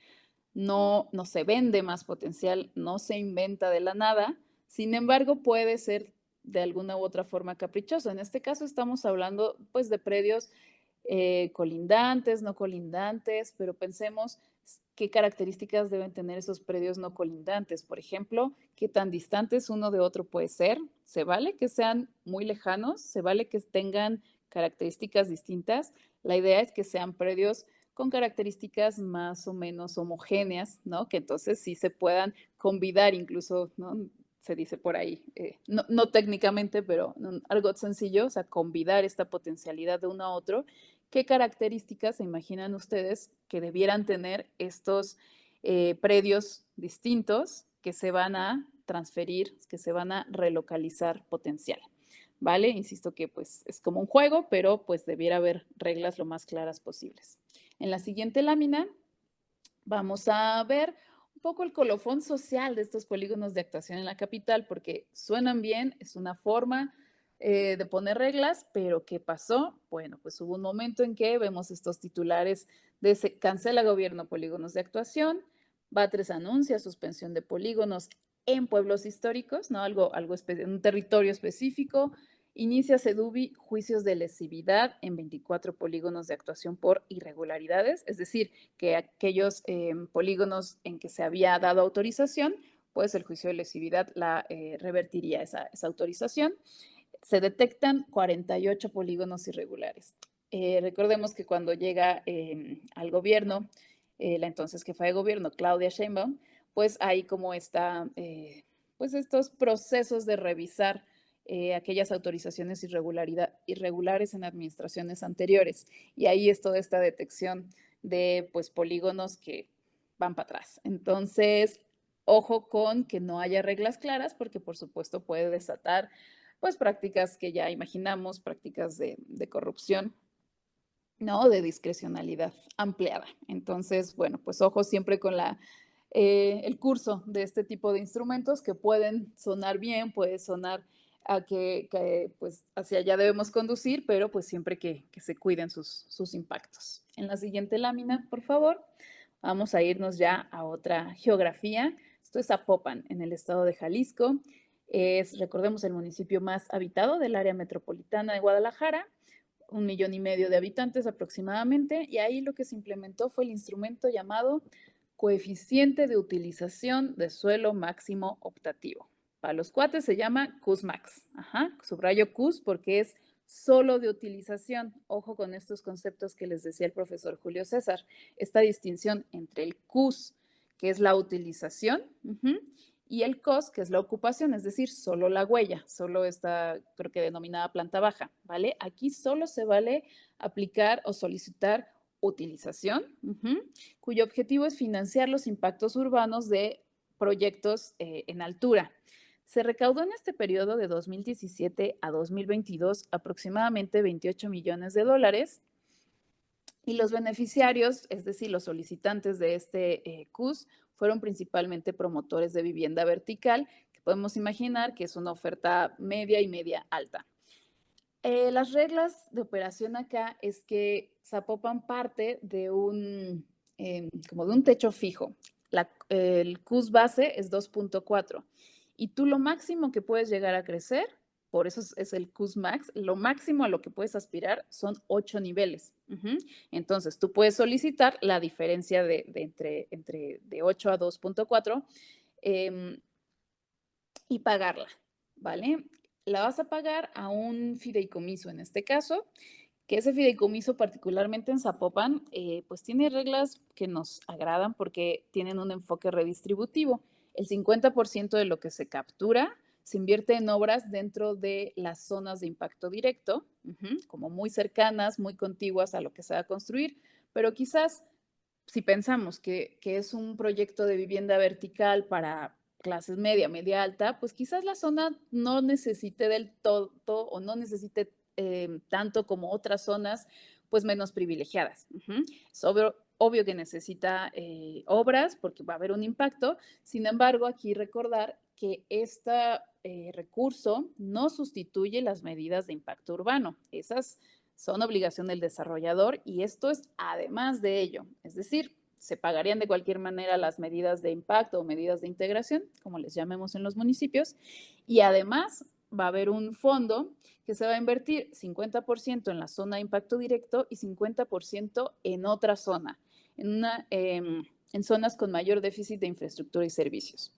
No se vende más potencial, no se inventa de la nada. Sin embargo, puede ser de alguna u otra forma caprichoso. En este caso estamos hablando pues de predios colindantes, no colindantes, pero pensemos qué características deben tener esos predios no colindantes. Por ejemplo, qué tan distantes uno de otro puede ser. Se vale que sean muy lejanos, se vale que tengan características distintas. La idea es que sean predios con características más o menos homogéneas, ¿no? Que entonces sí se puedan convidar incluso, ¿no? Se dice por ahí, no técnicamente, pero algo sencillo, o sea, convidar esta potencialidad de uno a otro. ¿Qué características se imaginan ustedes que debieran tener estos predios distintos que se van a transferir, que se van a relocalizar potencial? ¿Vale? Insisto que pues es como un juego, pero pues debiera haber reglas lo más claras posibles. En la siguiente lámina vamos a ver un poco el colofón social de estos polígonos de actuación en la capital, porque suenan bien, es una forma de poner reglas, pero ¿qué pasó? Bueno, pues hubo un momento en que vemos estos titulares de se cancela gobierno polígonos de actuación, Batres anuncia suspensión de polígonos en pueblos históricos, ¿no? En un territorio específico. Inicia SEDUBI juicios de lesividad en 24 polígonos de actuación por irregularidades, es decir, que aquellos polígonos en que se había dado autorización, pues el juicio de lesividad revertiría esa autorización. Se detectan 48 polígonos irregulares. Recordemos que cuando llega al gobierno, la entonces jefa de gobierno, Claudia Sheinbaum, pues hay como pues estos procesos de revisar aquellas autorizaciones irregulares en administraciones anteriores. Y ahí es toda esta detección de pues polígonos que van para atrás. Entonces, ojo con que no haya reglas claras porque por supuesto puede desatar pues prácticas que ya imaginamos, prácticas de corrupción, ¿no? De discrecionalidad ampliada. Entonces, bueno, pues ojo siempre con el curso de este tipo de instrumentos que pueden sonar bien, puede sonar a que pues hacia allá debemos conducir, pero pues siempre que se cuiden sus impactos. En la siguiente lámina, por favor, vamos a irnos ya a otra geografía. Esto es Zapopan, en el estado de Jalisco. Recordemos, el municipio más habitado del área metropolitana de Guadalajara, 1,5 millones de habitantes aproximadamente, y ahí lo que se implementó fue el instrumento llamado coeficiente de utilización de suelo máximo optativo. Para los cuates se llama CUSMAX. Ajá, subrayo CUS porque es solo de utilización. Ojo con estos conceptos que les decía el profesor Julio César. Esta distinción entre el CUS, que es la utilización, y el COS, que es la ocupación, es decir, solo la huella, solo esta, creo que denominada planta baja, ¿vale? Aquí solo se vale aplicar o solicitar utilización, cuyo objetivo es financiar los impactos urbanos de proyectos en altura. Se recaudó en este periodo de 2017 a 2022 aproximadamente 28 millones de dólares y los beneficiarios, es decir, los solicitantes de este CUS, fueron principalmente promotores de vivienda vertical, que podemos imaginar que es una oferta media y media alta. Las reglas de operación acá es que Zapopan parte de como de un techo fijo. El CUS base es 2.4 y tú lo máximo que puedes llegar a crecer, por eso es el CUS Max, lo máximo a lo que puedes aspirar son 8 niveles. Entonces, tú puedes solicitar la diferencia de 8 a 2.4 y pagarla, ¿vale? La vas a pagar a un fideicomiso en este caso, que ese fideicomiso particularmente en Zapopan, pues tiene reglas que nos agradan porque tienen un enfoque redistributivo. El 50% de lo que se captura se invierte en obras dentro de las zonas de impacto directo, como muy cercanas, muy contiguas a lo que se va a construir, pero quizás si pensamos que es un proyecto de vivienda vertical para clases media, media alta, pues quizás la zona no necesite del todo o no necesite tanto como otras zonas, pues menos privilegiadas. Es obvio que necesita obras porque va a haber un impacto. Sin embargo, aquí recordar que este recurso no sustituye las medidas de impacto urbano. Esas son obligación del desarrollador y esto es además de ello. Es decir, se pagarían de cualquier manera las medidas de impacto o medidas de integración, como les llamemos en los municipios, y además va a haber un fondo que se va a invertir 50% en la zona de impacto directo y 50% en otra zona, en zonas con mayor déficit de infraestructura y servicios.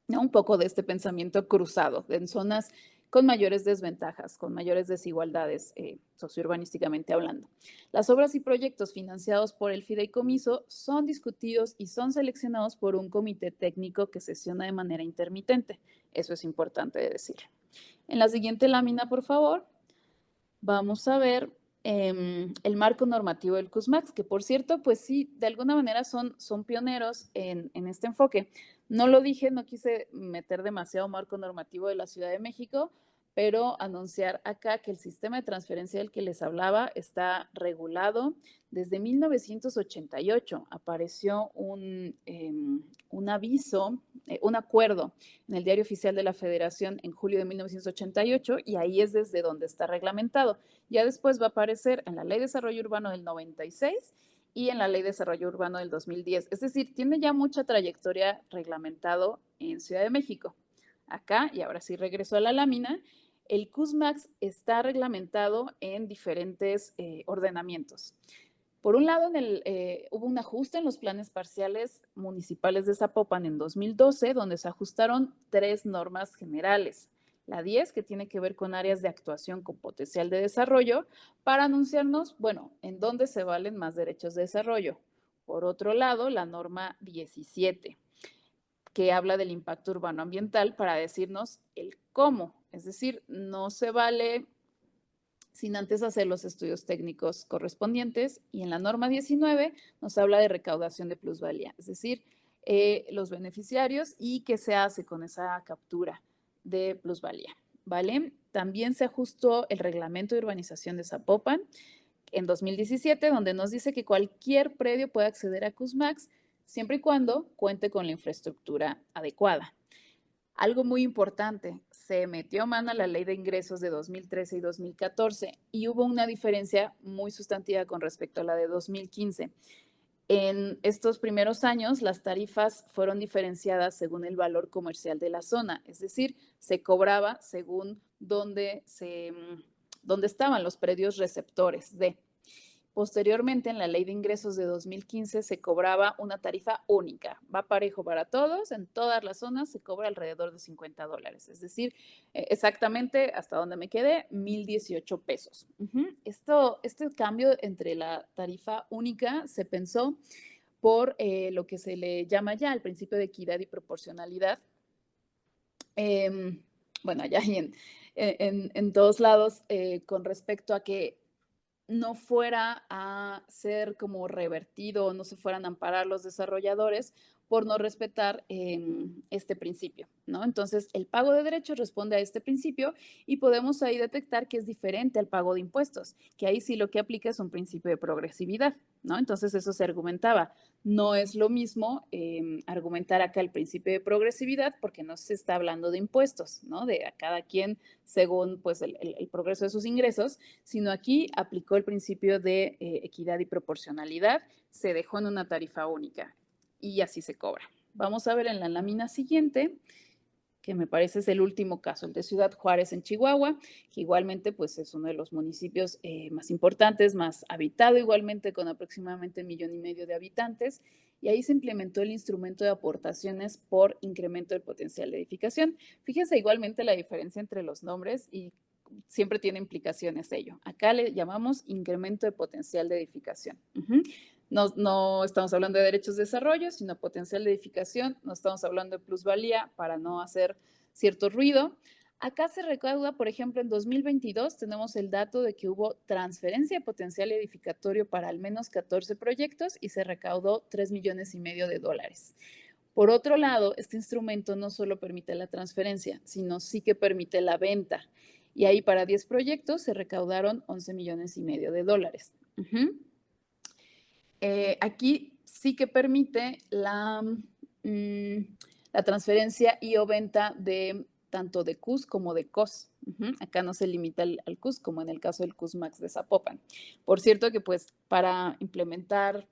¿No? Un poco de este pensamiento cruzado, en zonas con mayores desventajas, con mayores desigualdades sociourbanísticamente hablando. Las obras y proyectos financiados por el fideicomiso son discutidos y son seleccionados por un comité técnico que sesiona de manera intermitente. Eso es importante de decir. En la siguiente lámina, por favor, vamos a ver el marco normativo del CUSMAX, que por cierto, pues sí, de alguna manera son pioneros en este enfoque. No lo dije, no quise meter demasiado marco normativo de la Ciudad de México, pero anunciar acá que el sistema de transferencia del que les hablaba está regulado desde 1988. Apareció un aviso, un acuerdo en el Diario Oficial de la Federación en julio de 1988 y ahí es desde donde está reglamentado. Ya después va a aparecer en la Ley de Desarrollo Urbano del 96 y en la Ley de Desarrollo Urbano del 2010. Es decir, tiene ya mucha trayectoria reglamentado en Ciudad de México. Acá, y ahora sí regreso a la lámina, el CUSMAX está reglamentado en diferentes ordenamientos. Por un lado, hubo un ajuste en los planes parciales municipales de Zapopan en 2012, donde se ajustaron 3 normas generales. La 10, que tiene que ver con áreas de actuación con potencial de desarrollo, para anunciarnos, bueno, en dónde se valen más derechos de desarrollo. Por otro lado, la norma 17, que habla del impacto urbano ambiental para decirnos el cómo. Es decir, no se vale sin antes hacer los estudios técnicos correspondientes. Y en la norma 19 nos habla de recaudación de plusvalía, es decir, los beneficiarios y qué se hace con esa captura de plusvalía, ¿vale? También se ajustó el reglamento de urbanización de Zapopan en 2017, donde nos dice que cualquier predio puede acceder a CUSMAX siempre y cuando cuente con la infraestructura adecuada. Algo muy importante, se metió mano a la ley de ingresos de 2013 y 2014 y hubo una diferencia muy sustantiva con respecto a la de 2015. En estos primeros años, las tarifas fueron diferenciadas según el valor comercial de la zona, es decir, se cobraba según dónde estaban los predios receptores de. Posteriormente, en la Ley de Ingresos de 2015 se cobraba una tarifa única. Va parejo para todos, en todas las zonas se cobra alrededor de $50. Es decir, exactamente hasta donde me quedé, 1,018 pesos. Este cambio entre la tarifa única se pensó por lo que se le llama ya el principio de equidad y proporcionalidad. Bueno, allá y en todos lados con respecto a que no fuera a ser como revertido, no se fueran a amparar los desarrolladores por no respetar este principio, ¿no? Entonces, el pago de derechos responde a este principio y podemos ahí detectar que es diferente al pago de impuestos, que ahí sí lo que aplica es un principio de progresividad, ¿no? Entonces, eso se argumentaba. No es lo mismo argumentar acá el principio de progresividad porque no se está hablando de impuestos, ¿no? De a cada quien según pues el progreso de sus ingresos, sino aquí aplicó el principio de equidad y proporcionalidad, se dejó en una tarifa única y así se cobra. Vamos a ver en la lámina siguiente, que me parece es el último caso, el de Ciudad Juárez en Chihuahua, que igualmente pues es uno de los municipios más importantes, más habitado igualmente con aproximadamente 1,5 millones de habitantes, y ahí se implementó el instrumento de aportaciones por incremento del potencial de edificación. Fíjense igualmente la diferencia entre los nombres y siempre tiene implicaciones ello. Acá le llamamos incremento de potencial de edificación. No estamos hablando de derechos de desarrollo, sino potencial de edificación. No estamos hablando de plusvalía para no hacer cierto ruido. Acá se recauda, por ejemplo, en 2022 tenemos el dato de que hubo transferencia de potencial edificatorio para al menos 14 proyectos y se recaudó $3,5 millones. Por otro lado, este instrumento no solo permite la transferencia, sino sí que permite la venta. Y ahí para 10 proyectos se recaudaron $11,5 millones. Aquí sí que permite la transferencia y o venta de tanto de CUS como de COS. Acá no se limita al CUS, como en el caso del CUS Max de Zapopan. Por cierto que pues para implementar,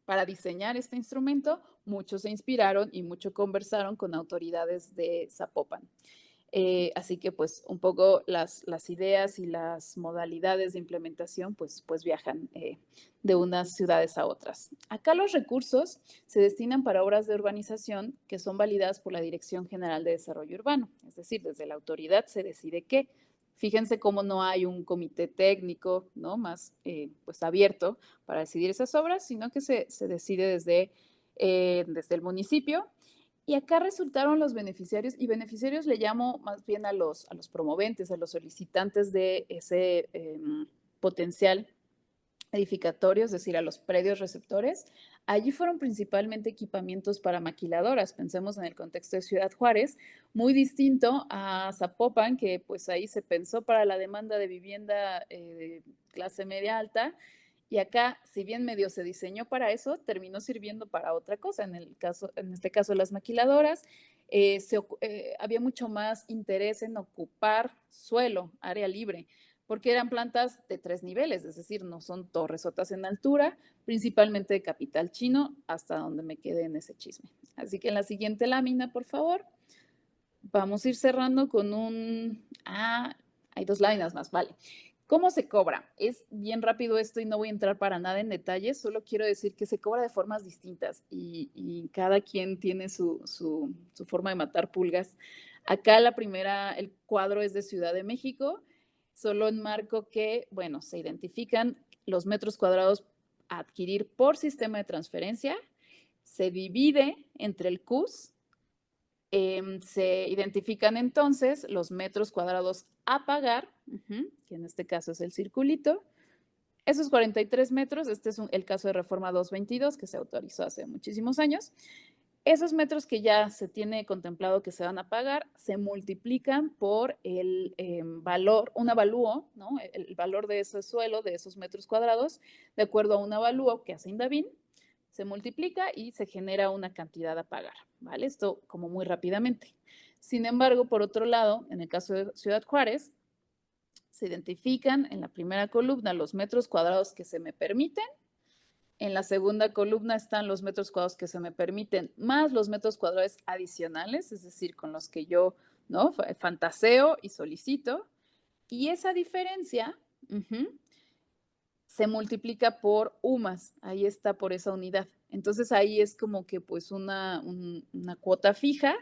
para diseñar este instrumento, muchos se inspiraron y mucho conversaron con autoridades de Zapopan. Así que pues un poco las ideas y las modalidades de implementación pues viajan de unas ciudades a otras. Acá los recursos se destinan para obras de urbanización que son validadas por la Dirección General de Desarrollo Urbano, es decir, desde la autoridad se decide qué. Fíjense cómo no hay un comité técnico, ¿no? Más pues abierto para decidir esas obras, sino que se decide desde el municipio. Y acá resultaron los beneficiarios, y beneficiarios le llamo más bien a los promoventes, a los solicitantes de ese potencial edificatorio, es decir, a los predios receptores. Allí fueron principalmente equipamientos para maquiladoras, pensemos en el contexto de Ciudad Juárez, muy distinto a Zapopan, que pues ahí se pensó para la demanda de vivienda de clase media alta, y acá, si bien medio se diseñó para eso, terminó sirviendo para otra cosa. En este caso, las maquiladoras, había mucho más interés en ocupar suelo, área libre, porque eran plantas de 3 niveles, es decir, no son torresotas en altura, principalmente de capital chino, hasta donde me quedé en ese chisme. Así que en la siguiente lámina, por favor, vamos a ir cerrando con hay 2 láminas más, vale. ¿Cómo se cobra? Es bien rápido esto y no voy a entrar para nada en detalles, solo quiero decir que se cobra de formas distintas y cada quien tiene su forma de matar pulgas. Acá la primera, el cuadro es de Ciudad de México, solo enmarco que, bueno, se identifican los metros cuadrados a adquirir por sistema de transferencia, se divide entre el CUS, se identifican entonces los metros cuadrados a pagar, que en este caso es el circulito. Esos 43 metros, este es el caso de Reforma 222 que se autorizó hace muchísimos años. Esos metros que ya se tiene contemplado que se van a pagar se multiplican por el valor, un avalúo, ¿no? El valor de ese suelo, de esos metros cuadrados, de acuerdo a un avalúo que hace Indavín, se multiplica y se genera una cantidad a pagar, ¿vale? Esto como muy rápidamente. Sin embargo, por otro lado, en el caso de Ciudad Juárez, se identifican en la primera columna los metros cuadrados que se me permiten. En la segunda columna están los metros cuadrados que se me permiten, más los metros cuadrados adicionales, es decir, con los que yo, ¿no?, fantaseo y solicito. Y esa diferencia se multiplica por UMAS, ahí está por esa unidad. Entonces ahí es como que pues una cuota fija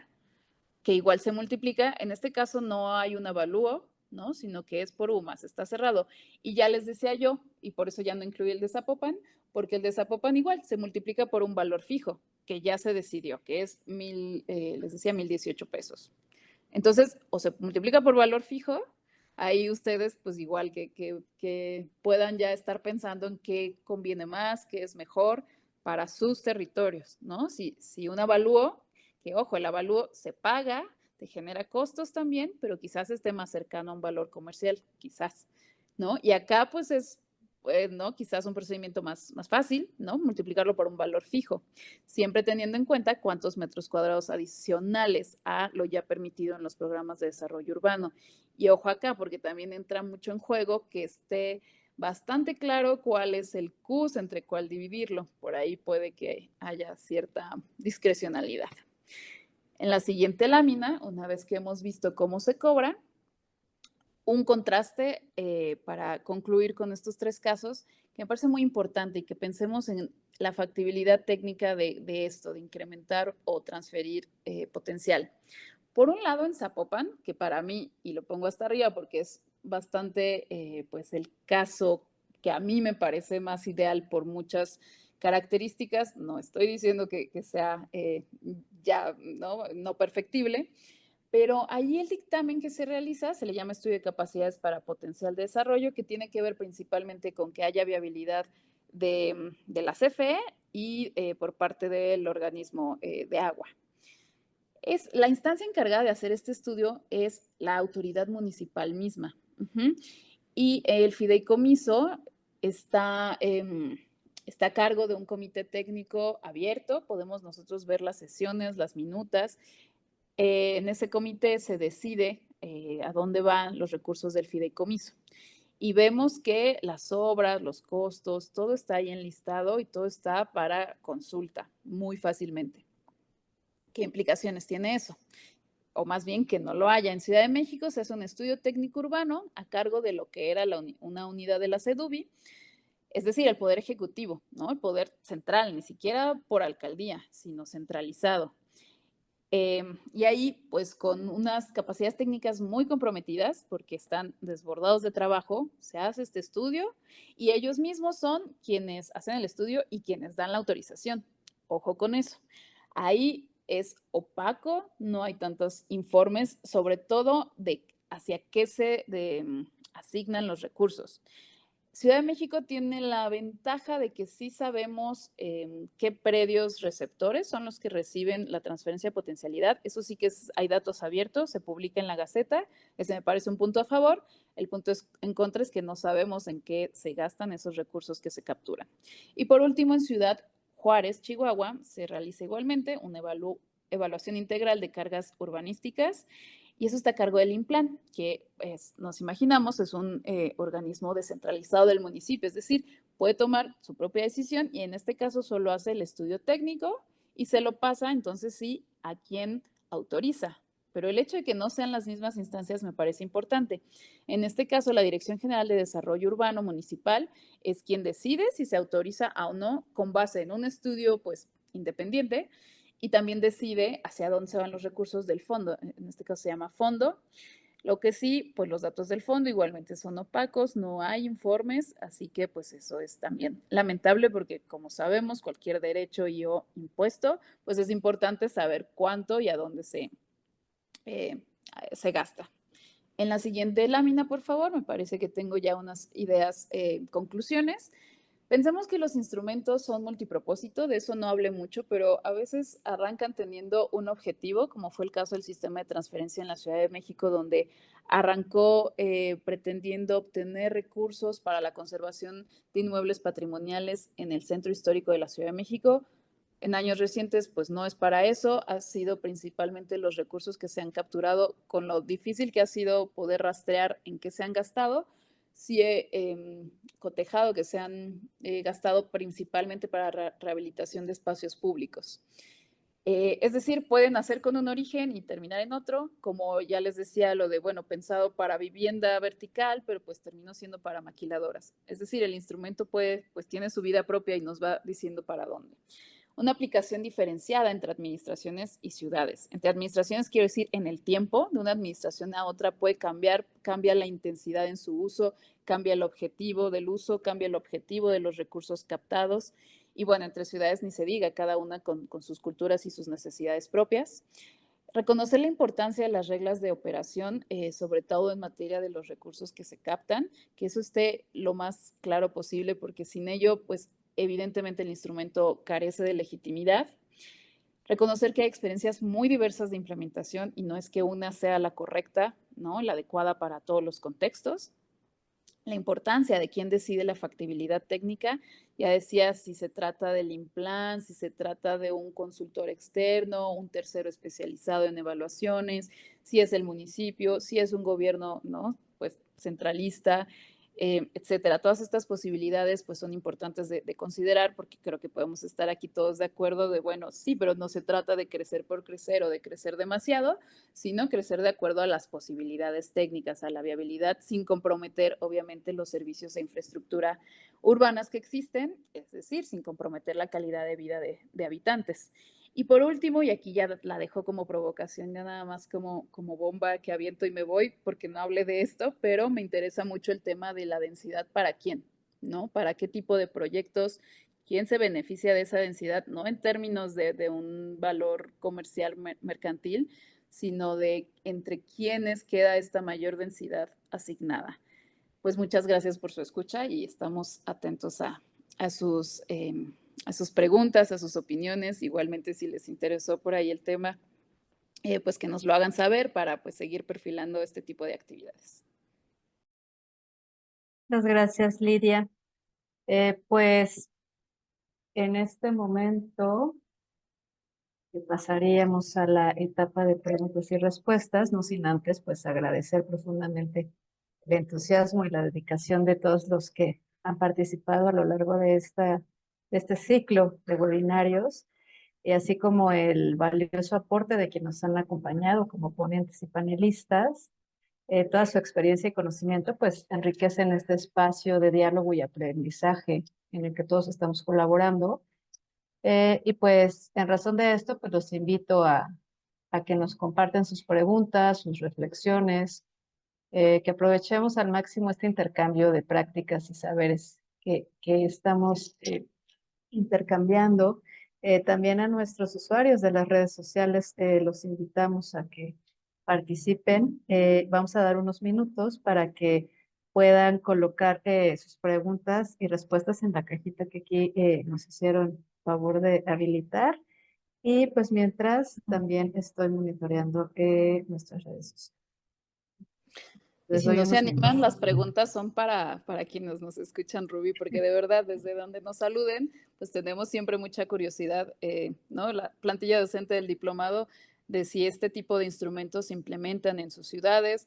que igual se multiplica. En este caso no hay un avalúo, ¿no?, sino que es por UMAS, está cerrado. Y ya les decía yo, y por eso ya no incluí el de Zapopan, porque el de Zapopan igual se multiplica por un valor fijo, que ya se decidió, que es les decía, 1,018 pesos. Entonces, o se multiplica por valor fijo, ahí ustedes, pues igual que puedan ya estar pensando en qué conviene más, qué es mejor para sus territorios, ¿no? Si un avalúo, que ojo, el avalúo se paga, te genera costos también, pero quizás esté más cercano a un valor comercial, quizás, ¿no? Y acá pues es, ¿no? Quizás un procedimiento más fácil, ¿no? Multiplicarlo por un valor fijo, siempre teniendo en cuenta cuántos metros cuadrados adicionales a lo ya permitido en los programas de desarrollo urbano. Y ojo acá, porque también entra mucho en juego que esté bastante claro cuál es el CUS, entre cuál dividirlo. Por ahí puede que haya cierta discrecionalidad. En la siguiente lámina, una vez que hemos visto cómo se cobra, un contraste para concluir con estos 3 casos que me parece muy importante y que pensemos en la factibilidad técnica de esto, de incrementar o transferir potencial. Por un lado, en Zapopan, que para mí, y lo pongo hasta arriba porque es bastante, pues el caso que a mí me parece más ideal por muchas características, no estoy diciendo que sea ya no perfectible, pero ahí el dictamen que se realiza se le llama estudio de capacidades para potencial de desarrollo, que tiene que ver principalmente con que haya viabilidad de la CFE y por parte del organismo de agua. La instancia encargada de hacer este estudio es la autoridad municipal misma. Y el fideicomiso está a cargo de un comité técnico abierto. Podemos nosotros ver las sesiones, las minutas. En ese comité se decide a dónde van los recursos del fideicomiso. Y vemos que las obras, los costos, todo está ahí enlistado y todo está para consulta muy fácilmente. ¿Qué implicaciones tiene eso? O más bien que no lo haya. En Ciudad de México se hace un estudio técnico urbano a cargo de lo que era una unidad de la CEDUBI, es decir, el Poder Ejecutivo, ¿no? El Poder Central, ni siquiera por alcaldía, sino centralizado. Y ahí, pues con unas capacidades técnicas muy comprometidas, porque están desbordados de trabajo, se hace este estudio y ellos mismos son quienes hacen el estudio y quienes dan la autorización. Ojo con eso. Ahí es opaco, no hay tantos informes, sobre todo de hacia qué se asignan los recursos. Ciudad de México tiene la ventaja de que sí sabemos qué predios receptores son los que reciben la transferencia de potencialidad. Eso sí que hay datos abiertos, se publica en la Gaceta. Ese me parece un punto a favor. El punto en contra es que no sabemos en qué se gastan esos recursos que se capturan. Y por último, en Ciudad Juárez, Chihuahua, se realiza igualmente una evaluación integral de cargas urbanísticas. Y eso está a cargo del INPLAN, que nos imaginamos es un organismo descentralizado del municipio, es decir, puede tomar su propia decisión y en este caso solo hace el estudio técnico y se lo pasa entonces sí a quien autoriza. Pero el hecho de que no sean las mismas instancias me parece importante. En este caso, la Dirección General de Desarrollo Urbano Municipal es quien decide si se autoriza o no con base en un estudio pues independiente y también decide hacia dónde se van los recursos del fondo. En este caso se llama fondo. Lo que sí, pues los datos del fondo igualmente son opacos, no hay informes, así que pues eso es también lamentable porque como sabemos, cualquier derecho y o impuesto, pues es importante saber cuánto y a dónde se gasta. En la siguiente lámina, por favor, me parece que tengo ya unas ideas, conclusiones. Pensemos que los instrumentos son multipropósito, de eso no hablé mucho, pero a veces arrancan teniendo un objetivo, como fue el caso del sistema de transferencia en la Ciudad de México, donde arrancó pretendiendo obtener recursos para la conservación de inmuebles patrimoniales en el centro histórico de la Ciudad de México. En años recientes, pues no es para eso, ha sido principalmente los recursos que se han capturado con lo difícil que ha sido poder rastrear en qué se han gastado. Sí he cotejado que se han gastado principalmente para rehabilitación de espacios públicos. Es decir, pueden hacer con un origen y terminar en otro, como ya les decía, lo de, bueno, pensado para vivienda vertical, pero pues terminó siendo para maquiladoras. Es decir, el instrumento pues tiene su vida propia y nos va diciendo para dónde. Una aplicación diferenciada entre administraciones y ciudades. Entre administraciones quiero decir en el tiempo, de una administración a otra puede cambiar, cambia la intensidad en su uso, cambia el objetivo del uso, cambia el objetivo de los recursos captados. Y bueno, entre ciudades ni se diga, cada una con sus culturas y sus necesidades propias. Reconocer la importancia de las reglas de operación, sobre todo en materia de los recursos que se captan, que eso esté lo más claro posible, porque sin ello, pues evidentemente el instrumento carece de legitimidad. Reconocer que hay experiencias muy diversas de implementación y no es que una sea la correcta, ¿no? La adecuada para todos los contextos. La importancia de quién decide la factibilidad técnica. Ya decía, si se trata del INPLAN, si se trata de un consultor externo, un tercero especializado en evaluaciones, si es el municipio, si es un gobierno, ¿no? Pues centralista, etcétera. Todas estas posibilidades pues son importantes de considerar porque creo que podemos estar aquí todos de acuerdo de, bueno, sí, pero no se trata de crecer por crecer o de crecer demasiado, sino crecer de acuerdo a las posibilidades técnicas, a la viabilidad, sin comprometer obviamente los servicios e infraestructura urbanas que existen, es decir, sin comprometer la calidad de vida de habitantes. Y por último, y aquí ya la dejo como provocación, ya nada más como bomba que aviento y me voy, porque no hablé de esto, pero me interesa mucho el tema de la densidad para quién, ¿no? Para qué tipo de proyectos, quién se beneficia de esa densidad, no en términos de un valor comercial mercantil, sino de entre quiénes queda esta mayor densidad asignada. Pues muchas gracias por su escucha y estamos atentos a sus, a sus preguntas, a sus opiniones. Igualmente, si les interesó por ahí el tema, pues que nos lo hagan saber para pues seguir perfilando este tipo de actividades. Muchas gracias, Lidia. Pues en este momento pasaríamos a la etapa de preguntas y respuestas, no sin antes pues agradecer profundamente el entusiasmo y la dedicación de todos los que han participado a lo largo de este ciclo de webinarios, y así como el valioso aporte de quienes nos han acompañado como ponentes y panelistas. Toda su experiencia y conocimiento pues enriquecen este espacio de diálogo y aprendizaje en el que todos estamos colaborando. Y pues en razón de esto, pues los invito a que nos compartan sus preguntas, sus reflexiones, que aprovechemos al máximo este intercambio de prácticas y saberes que estamos intercambiando. También a nuestros usuarios de las redes sociales los invitamos a que participen. Vamos a dar unos minutos para que puedan colocar sus preguntas y respuestas en la cajita que aquí nos hicieron favor de habilitar. Y pues mientras también estoy monitoreando nuestras redes sociales. Y Les si doy no se unos animan, minutos. las preguntas son para quienes nos escuchan, Ruby, porque de verdad, desde donde nos saluden, pues tenemos siempre mucha curiosidad, ¿no? La plantilla docente del diplomado de si este tipo de instrumentos se implementan en sus ciudades,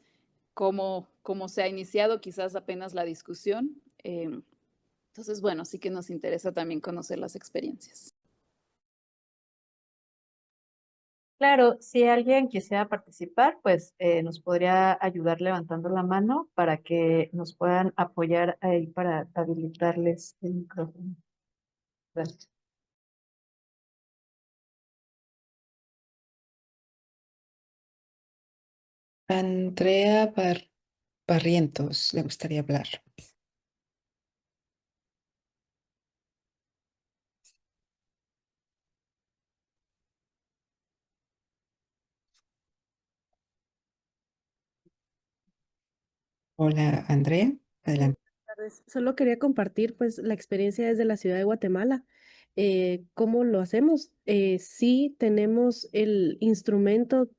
cómo se ha iniciado quizás apenas la discusión. Entonces, bueno, sí que nos interesa también conocer las experiencias. Claro, si alguien quisiera participar, pues nos podría ayudar levantando la mano para que nos puedan apoyar ahí para habilitarles el micrófono. Gracias. Andrea Barrientos, le gustaría hablar. Hola, Andrea, adelante. Tardes. Solo quería compartir pues la experiencia desde la ciudad de Guatemala. ¿Cómo lo hacemos? Sí tenemos el instrumento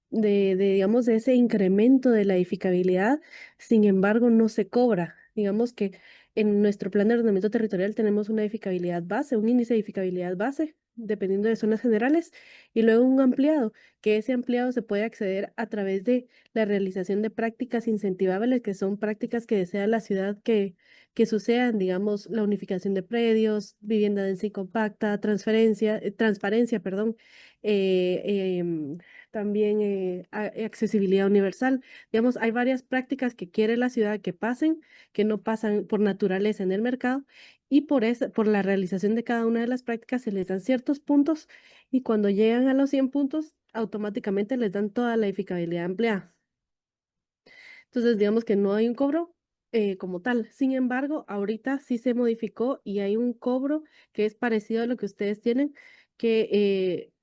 digamos, de ese incremento de la edificabilidad, sin embargo, no se cobra. Digamos que en nuestro plan de ordenamiento territorial tenemos una edificabilidad base, un índice de edificabilidad base, dependiendo de zonas generales, y luego un ampliado, que ese ampliado se puede acceder a través de la realización de prácticas incentivables, que son prácticas que desea la ciudad que sucedan, digamos, la unificación de predios, vivienda densa y compacta, transparencia, perdón, también accesibilidad universal. Digamos, hay varias prácticas que quiere la ciudad que pasen, que no pasan por naturaleza en el mercado, y por la realización de cada una de las prácticas se les dan ciertos puntos, y cuando llegan a los 100 puntos, automáticamente les dan toda la edificabilidad ampliada. Entonces, digamos que no hay un cobro como tal. Sin embargo, ahorita sí se modificó y hay un cobro que es parecido a lo que ustedes tienen, que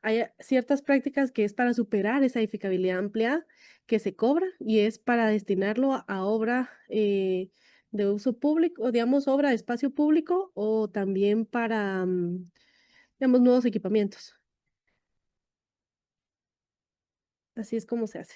hay ciertas prácticas que es para superar esa edificabilidad ampliada que se cobra y es para destinarlo a obra de uso público, digamos, obra de espacio público o también para, digamos, nuevos equipamientos. Así es como se hace.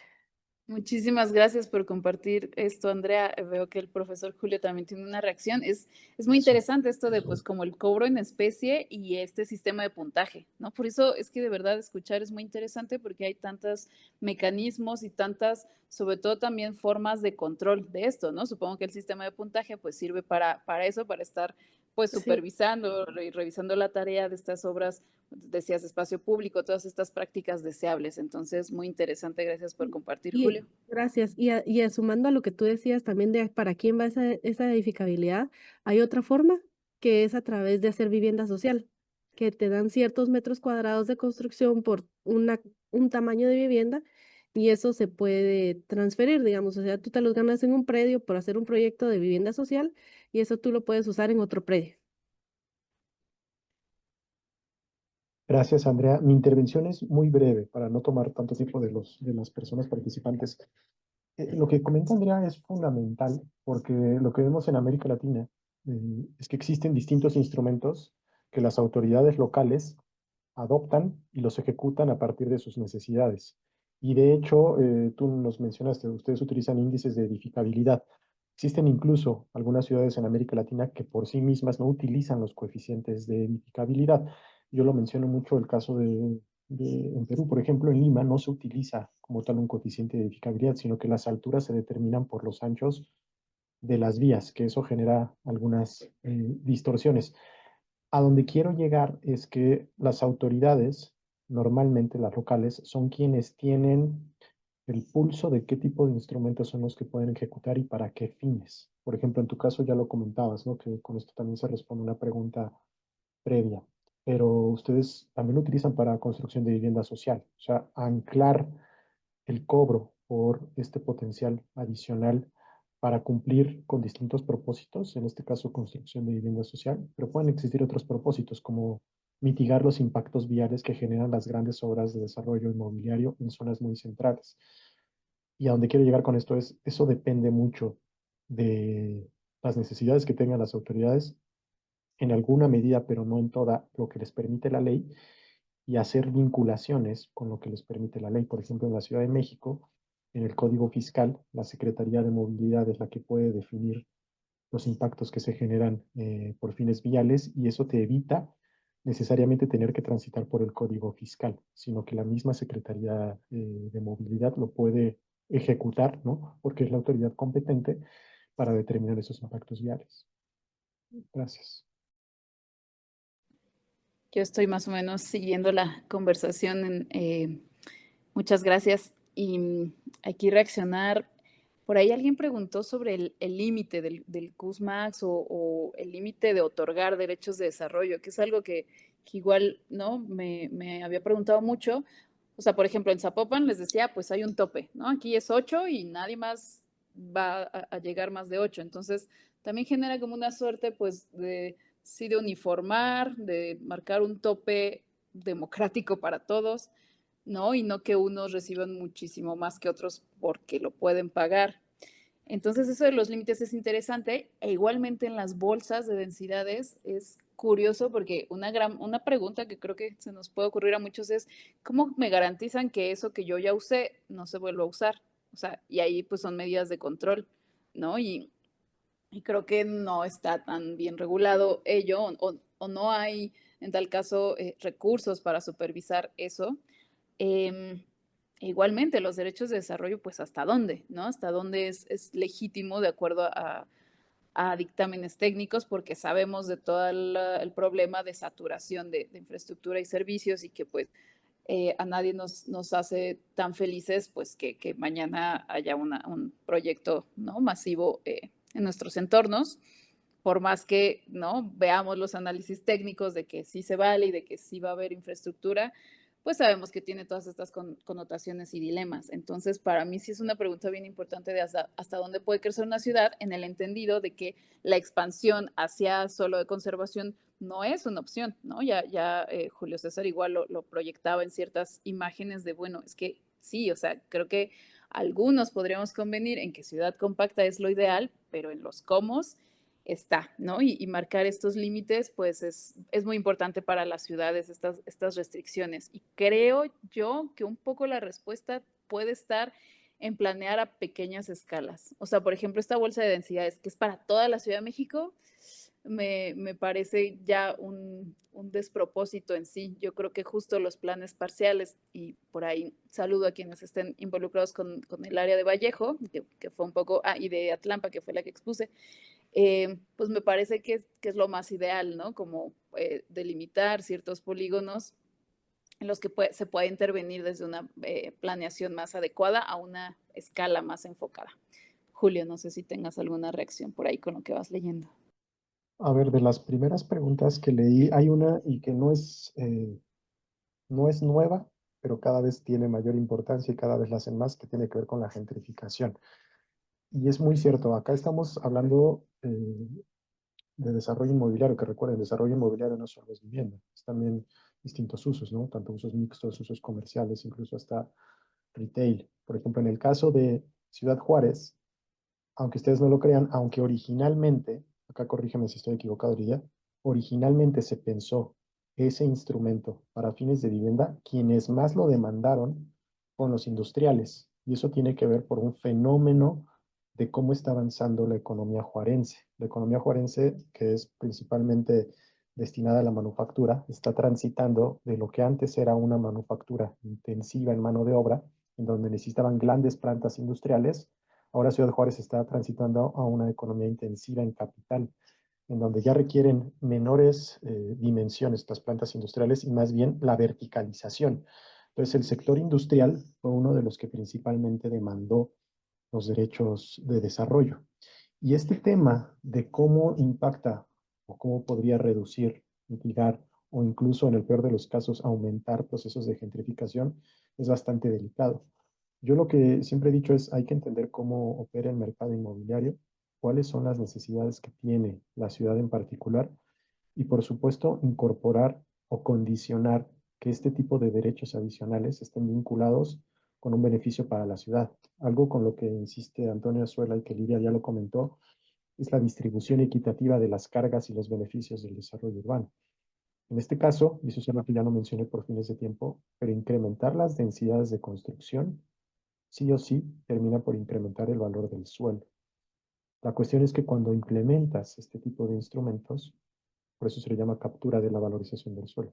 Muchísimas gracias por compartir esto, Andrea. Veo que el profesor Julio también tiene una reacción. Es muy Eso. interesante esto de, pues, como el cobro en especie y este sistema de puntaje, ¿no? Por eso es que de verdad escuchar es muy interesante porque hay tantos mecanismos y tantas, sobre todo también formas de control de esto, ¿no? Supongo que el sistema de puntaje, pues, sirve para eso, para estar, pues, Sí. supervisando y revisando la tarea de estas obras, decías, espacio público, todas estas prácticas deseables. Entonces, muy interesante. Gracias por compartir, Y Julio. gracias. Sumando a lo que tú decías también de para quién va esa edificabilidad, hay otra forma que es a través de hacer vivienda social, que te dan ciertos metros cuadrados de construcción por un tamaño de vivienda y eso se puede transferir, digamos, o sea, tú te los ganas en un predio por hacer un proyecto de vivienda social y eso tú lo puedes usar en otro predio. Gracias, Andrea. Mi intervención es muy breve para no tomar tanto tiempo de las personas participantes. Lo que comenta Andrea es fundamental porque lo que vemos en América Latina es que existen distintos instrumentos que las autoridades locales adoptan y los ejecutan a partir de sus necesidades. Y de hecho, tú nos mencionaste, ustedes utilizan índices de edificabilidad. Existen incluso algunas ciudades en América Latina que por sí mismas no utilizan los coeficientes de edificabilidad. Yo lo menciono mucho el caso en Perú, por ejemplo, en Lima no se utiliza como tal un coeficiente de edificabilidad, sino que las alturas se determinan por los anchos de las vías, que eso genera algunas distorsiones. A donde quiero llegar es que las autoridades, normalmente las locales, son quienes tienen el pulso de qué tipo de instrumentos son los que pueden ejecutar y para qué fines. Por ejemplo, en tu caso ya lo comentabas, ¿no? Que con esto también se responde una pregunta previa, pero ustedes también lo utilizan para construcción de vivienda social, o sea, anclar el cobro por este potencial adicional para cumplir con distintos propósitos, en este caso construcción de vivienda social, pero pueden existir otros propósitos como mitigar los impactos viales que generan las grandes obras de desarrollo inmobiliario en zonas muy centrales. Y a donde quiero llegar con esto es, eso depende mucho de las necesidades que tengan las autoridades en alguna medida, pero no en toda, lo que les permite la ley y hacer vinculaciones con lo que les permite la ley. Por ejemplo, en la Ciudad de México, en el Código Fiscal, la Secretaría de Movilidad es la que puede definir los impactos que se generan por fines viales y eso te evita necesariamente tener que transitar por el Código Fiscal, sino que la misma Secretaría de Movilidad lo puede ejecutar, ¿no? Porque es la autoridad competente para determinar esos impactos viales. Gracias. Yo estoy más o menos siguiendo la conversación. Muchas gracias. Y aquí reaccionar. Por ahí alguien preguntó sobre el límite del CUSMAX o el límite de otorgar derechos de desarrollo, que es algo que igual, ¿no? Me había preguntado mucho. O sea, por ejemplo, en Zapopan les decía, pues hay un tope, ¿no? Aquí es 8 y nadie más va a llegar más de 8. Entonces, también genera como una suerte, pues, sí, de uniformar, de marcar un tope democrático para todos, ¿no? Y no que unos reciban muchísimo más que otros porque lo pueden pagar. Entonces, eso de los límites es interesante e igualmente en las bolsas de densidades es curioso porque una pregunta que creo que se nos puede ocurrir a muchos es, ¿cómo me garantizan que eso que yo ya usé no se vuelva a usar? O sea, y ahí pues son medidas de control, ¿no? Y creo que no está tan bien regulado ello o no hay en tal caso recursos para supervisar eso. Em, Igualmente, los derechos de desarrollo, pues hasta dónde, ¿no? Hasta dónde es legítimo de acuerdo a dictámenes técnicos, porque sabemos de todo el problema de saturación de infraestructura y servicios y que pues a nadie nos hace tan felices pues que mañana haya un proyecto, ¿no? Masivo en nuestros entornos, por más que, ¿no? Veamos los análisis técnicos de que sí se vale y de que sí va a haber infraestructura, pues sabemos que tiene todas estas connotaciones y dilemas. Entonces, para mí sí es una pregunta bien importante de hasta dónde puede crecer una ciudad, en el entendido de que la expansión hacia solo de conservación no es una opción, ¿no? Ya Julio César igual lo proyectaba en ciertas imágenes de, bueno, es que sí, o sea, creo que algunos podríamos convenir en que ciudad compacta es lo ideal, pero en los cómo está, ¿no? Y marcar estos límites, pues es muy importante para las ciudades, estas restricciones. Y creo yo que un poco la respuesta puede estar en planear a pequeñas escalas. O sea, por ejemplo, esta bolsa de densidades que es para toda la Ciudad de México, me parece ya un despropósito en sí. Yo creo que justo los planes parciales, y por ahí saludo a quienes estén involucrados con el área de Vallejo, que fue un poco, y de Atlampa, que fue la que expuse, pues me parece que es lo más ideal, ¿no? Como delimitar ciertos polígonos en los que se puede intervenir desde una planeación más adecuada a una escala más enfocada. Julio, no sé si tengas alguna reacción por ahí con lo que vas leyendo. A ver, de las primeras preguntas que leí, hay una y que no es nueva, pero cada vez tiene mayor importancia y cada vez la hacen más, que tiene que ver con la gentrificación. Y es muy cierto, acá estamos hablando de desarrollo inmobiliario, que recuerden, desarrollo inmobiliario no solo es vivienda, es también distintos usos, ¿no? Tanto usos mixtos, usos comerciales, incluso hasta retail. Por ejemplo, en el caso de Ciudad Juárez, aunque ustedes no lo crean, aunque originalmente, acá corrígeme si estoy equivocado, Lidia, originalmente se pensó ese instrumento para fines de vivienda, quienes más lo demandaron con los industriales. Y eso tiene que ver por un fenómeno de cómo está avanzando la economía juarense. La economía juarense, que es principalmente destinada a la manufactura, está transitando de lo que antes era una manufactura intensiva en mano de obra, en donde necesitaban grandes plantas industriales. Ahora Ciudad Juárez está transitando a una economía intensiva en capital, en donde ya requieren menores dimensiones las plantas industriales y más bien la verticalización. Entonces, el sector industrial fue uno de los que principalmente demandó los derechos de desarrollo. Y este tema de cómo impacta o cómo podría reducir, mitigar o incluso en el peor de los casos aumentar procesos de gentrificación es bastante delicado. Yo lo que siempre he dicho es hay que entender cómo opera el mercado inmobiliario, cuáles son las necesidades que tiene la ciudad en particular y por supuesto incorporar o condicionar que este tipo de derechos adicionales estén vinculados con un beneficio para la ciudad. Algo con lo que insiste Antonio Azuela y que Lidia ya lo comentó, es la distribución equitativa de las cargas y los beneficios del desarrollo urbano. En este caso, y eso es algo que ya no mencioné por fines de tiempo, pero incrementar las densidades de construcción sí o sí termina por incrementar el valor del suelo. La cuestión es que cuando implementas este tipo de instrumentos, por eso se le llama captura de la valorización del suelo,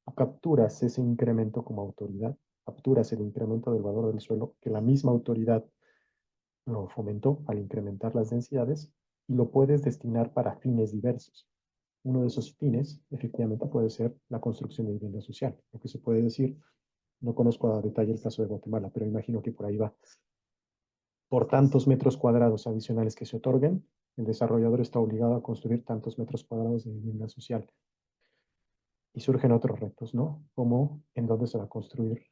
tú capturas ese incremento como autoridad, capturas el incremento del valor del suelo que la misma autoridad lo fomentó al incrementar las densidades y lo puedes destinar para fines diversos. Uno de esos fines, efectivamente, puede ser la construcción de vivienda social. Lo que se puede decir, no conozco a detalle el caso de Guatemala, pero imagino que por ahí va. Por tantos metros cuadrados adicionales que se otorguen, el desarrollador está obligado a construir tantos metros cuadrados de vivienda social. Y surgen otros retos, ¿no? Como en dónde se va a construir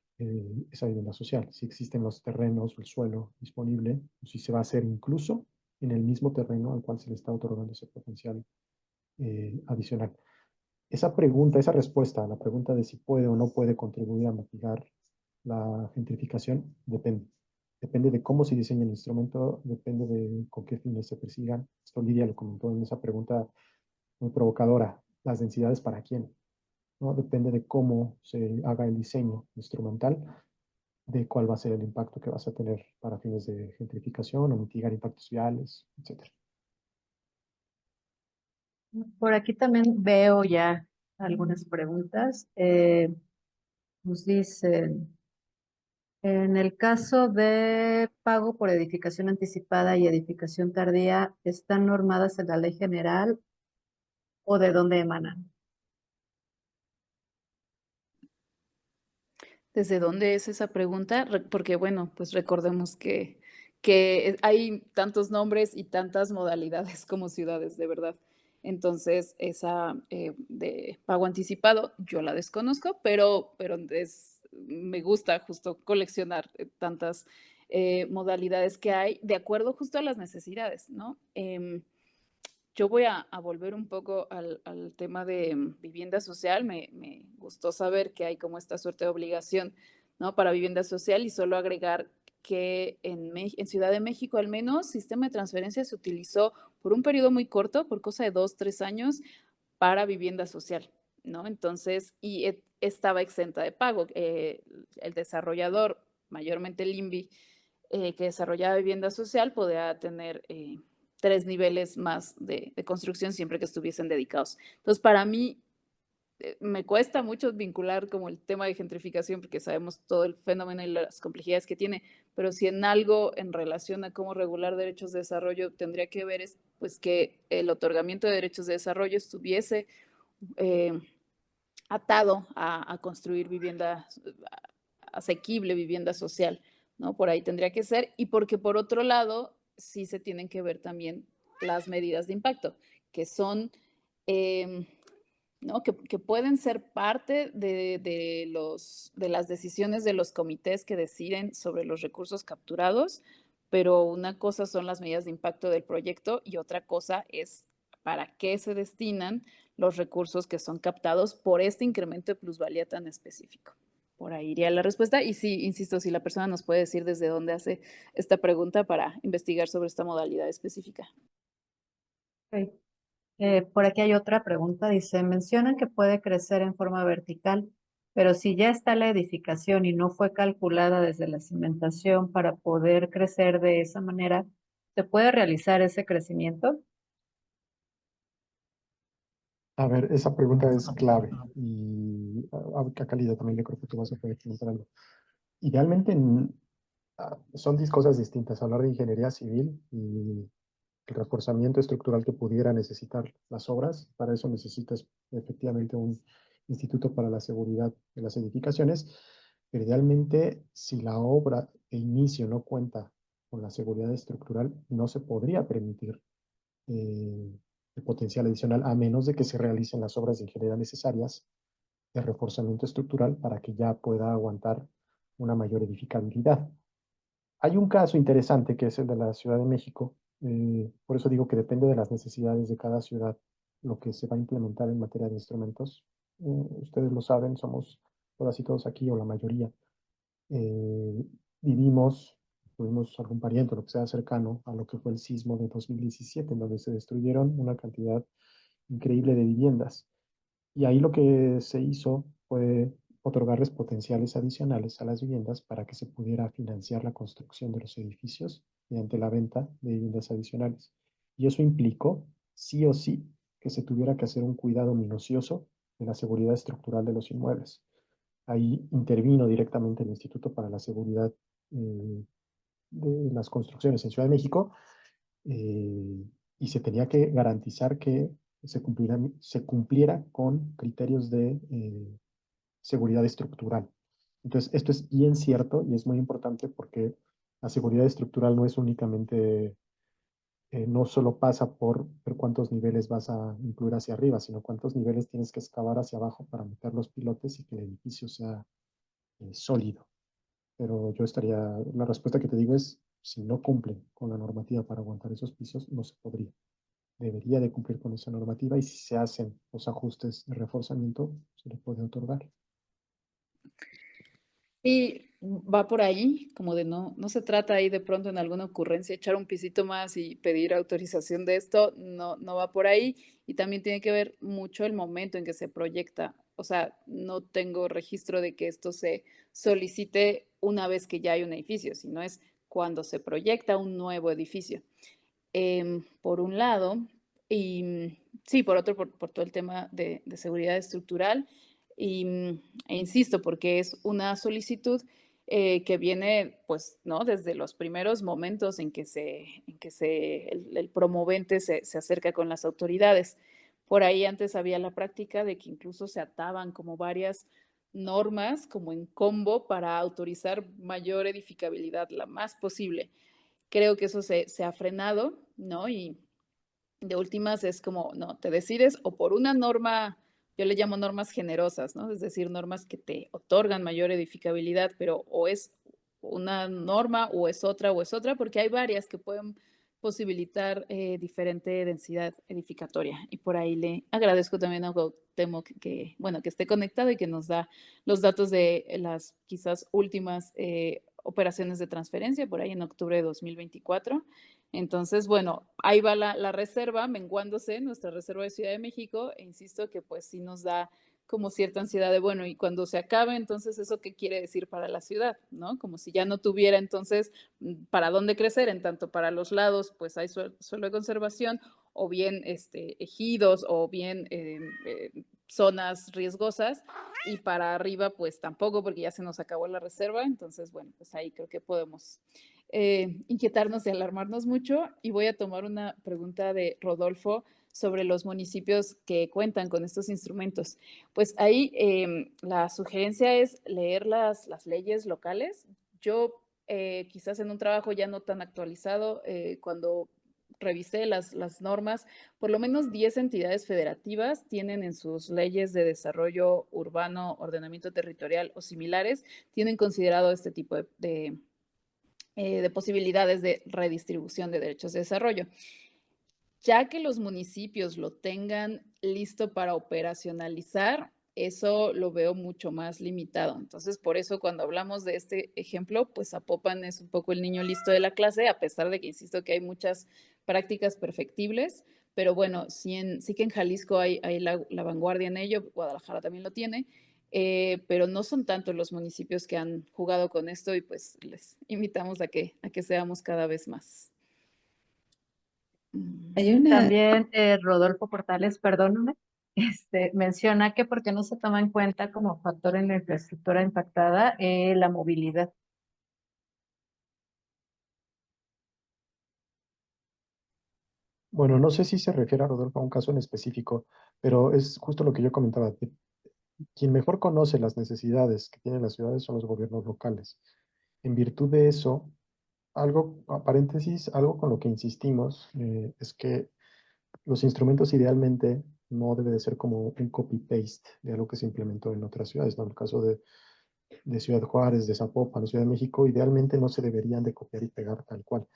esa vivienda social, si existen los terrenos o el suelo disponible, o si se va a hacer incluso en el mismo terreno al cual se le está otorgando ese potencial adicional. Esa pregunta, esa respuesta a la pregunta de si puede o no puede contribuir a mitigar la gentrificación, depende. Depende de cómo se diseña el instrumento, depende de con qué fines se persigan. Esto Lidia lo comentó en esa pregunta muy provocadora. ¿Las densidades para quién? ¿No? Depende de cómo se haga el diseño instrumental, de cuál va a ser el impacto que vas a tener para fines de gentrificación o mitigar impactos viales, etc. Por aquí también veo ya algunas preguntas. Nos dicen, en el caso de pago por edificación anticipada y edificación tardía, ¿están normadas en la ley general o de dónde emanan? ¿Desde dónde es esa pregunta? Porque, bueno, pues recordemos que hay tantos nombres y tantas modalidades como ciudades, de verdad. Entonces, esa de pago anticipado, yo la desconozco, pero es me gusta justo coleccionar tantas modalidades que hay de acuerdo justo a las necesidades, ¿no? Yo voy a volver un poco al tema de vivienda social. Me gustó saber que hay como esta suerte de obligación, ¿no? Para vivienda social y solo agregar que en Ciudad de México al menos sistema de transferencia se utilizó por un periodo muy corto, por cosa de 2, 3 años, para vivienda social, ¿no? Entonces, estaba exenta de pago. El desarrollador, mayormente el INVI, que desarrollaba vivienda social, podía tener 3 niveles más de construcción siempre que estuviesen dedicados. Entonces, para mí, me cuesta mucho vincular como el tema de gentrificación porque sabemos todo el fenómeno y las complejidades que tiene, pero si en algo en relación a cómo regular derechos de desarrollo tendría que ver es pues que el otorgamiento de derechos de desarrollo estuviese eh, atado a construir vivienda asequible, vivienda social, ¿no? Por ahí tendría que ser, y porque por otro lado sí se tienen que ver también las medidas de impacto, que son, ¿no? Que pueden ser parte de las decisiones de los comités que deciden sobre los recursos capturados, pero una cosa son las medidas de impacto del proyecto y otra cosa es para qué se destinan los recursos que son captados por este incremento de plusvalía tan específico. Por ahí iría la respuesta. Y sí, insisto, si la persona nos puede decir desde dónde hace esta pregunta para investigar sobre esta modalidad específica. Ok. Por aquí hay otra pregunta. Dice, mencionan que puede crecer en forma vertical, pero si ya está la edificación y no fue calculada desde la cimentación para poder crecer de esa manera, ¿se puede realizar ese crecimiento? A ver, esa pregunta es clave y a Calida también le creo que tú vas a poder comentar algo. Idealmente son cosas distintas. Hablar de ingeniería civil y el reforzamiento estructural que pudiera necesitar las obras. Para eso necesitas efectivamente un instituto para la seguridad de las edificaciones. Pero idealmente, si la obra de inicio no cuenta con la seguridad estructural, no se podría permitir el potencial adicional, a menos de que se realicen las obras de ingeniería necesarias de reforzamiento estructural para que ya pueda aguantar una mayor edificabilidad. Hay un caso interesante que es el de la Ciudad de México. Por eso digo que depende de las necesidades de cada ciudad lo que se va a implementar en materia de instrumentos. Ustedes lo saben, somos todas y todos aquí, o la mayoría. eh, Tuvimos algún pariente, lo que sea cercano a lo que fue el sismo de 2017, en donde se destruyeron una cantidad increíble de viviendas. Y ahí lo que se hizo fue otorgarles potenciales adicionales a las viviendas para que se pudiera financiar la construcción de los edificios mediante la venta de viviendas adicionales. Y eso implicó, sí o sí, que se tuviera que hacer un cuidado minucioso de la seguridad estructural de los inmuebles. Ahí intervino directamente el Instituto para la Seguridad de las Construcciones en Ciudad de México, y se tenía que garantizar que se cumpliera con criterios de seguridad estructural. Entonces, esto es bien cierto y es muy importante porque la seguridad estructural no es únicamente, no solo pasa por ver cuántos niveles vas a incluir hacia arriba, sino cuántos niveles tienes que excavar hacia abajo para meter los pilotes y que el edificio sea sólido. Pero la respuesta que te digo es, si no cumplen con la normativa para aguantar esos pisos, no se podría. Debería de cumplir con esa normativa y si se hacen los ajustes de reforzamiento, se le puede otorgar. Y va por ahí, como de no se trata ahí de pronto en alguna ocurrencia echar un pisito más y pedir autorización de esto, no va por ahí. Y también tiene que ver mucho el momento en que se proyecta. O sea, no tengo registro de que esto se solicite una vez que ya hay un edificio, sino es cuando se proyecta un nuevo edificio. Por un lado, y sí, por otro, por todo el tema de seguridad estructural. E insisto, porque es una solicitud que viene, pues, ¿no? Desde los primeros momentos en que el promovente se acerca con las autoridades. Por ahí antes había la práctica de que incluso se ataban como varias normas, como en combo, para autorizar mayor edificabilidad, la más posible. Creo que eso se ha frenado, ¿no? Y de últimas es como, no, te decides o por una norma yo le llamo normas generosas, ¿no? Es decir, normas que te otorgan mayor edificabilidad, pero o es una norma o es otra, porque hay varias que pueden posibilitar diferente densidad edificatoria. Y por ahí le agradezco también a Cuauhtémoc bueno, que esté conectado y que nos da los datos de las quizás últimas operaciones de transferencia, por ahí en octubre de 2024. Entonces, bueno, ahí va la reserva menguándose, nuestra reserva de Ciudad de México, e insisto que pues sí nos da como cierta ansiedad de, bueno, y cuando se acabe, entonces, ¿eso qué quiere decir para la ciudad? ¿No? Como si ya no tuviera, entonces, ¿para dónde crecer? En tanto para los lados, pues hay suelo de conservación, o bien ejidos, o bien zonas riesgosas, y para arriba, pues tampoco, porque ya se nos acabó la reserva. Entonces, bueno, pues ahí creo que podemos inquietarnos y alarmarnos mucho. Y voy a tomar una pregunta de Rodolfo sobre los municipios que cuentan con estos instrumentos. Pues ahí la sugerencia es leer las leyes locales. Yo quizás en un trabajo ya no tan actualizado, cuando revisé las normas, por lo menos 10 entidades federativas tienen en sus leyes de desarrollo urbano, ordenamiento territorial o similares, tienen considerado este tipo de posibilidades de redistribución de derechos de desarrollo. Ya que los municipios lo tengan listo para operacionalizar, eso lo veo mucho más limitado. Entonces, por eso cuando hablamos de este ejemplo, pues Zapopan es un poco el niño listo de la clase, a pesar de que insisto que hay muchas prácticas perfectibles, pero bueno, sí que en Jalisco hay la vanguardia en ello, Guadalajara también lo tiene, pero no son tantos los municipios que han jugado con esto y pues les invitamos a que seamos cada vez más. Hay una, También Rodolfo Portales, perdóname, menciona que por qué no se toma en cuenta como factor en la infraestructura impactada la movilidad. Bueno, no sé si se refiere a Rodolfo a un caso en específico, pero es justo lo que yo comentaba. Quien mejor conoce las necesidades que tienen las ciudades son los gobiernos locales. En virtud de eso, algo, a paréntesis, algo con lo que insistimos es que los instrumentos idealmente no debe de ser como un copy-paste de algo que se implementó en otras ciudades, ¿no? En el caso de Ciudad Juárez, de Zapopan, Ciudad de México, idealmente no se deberían de copiar y pegar tal cual,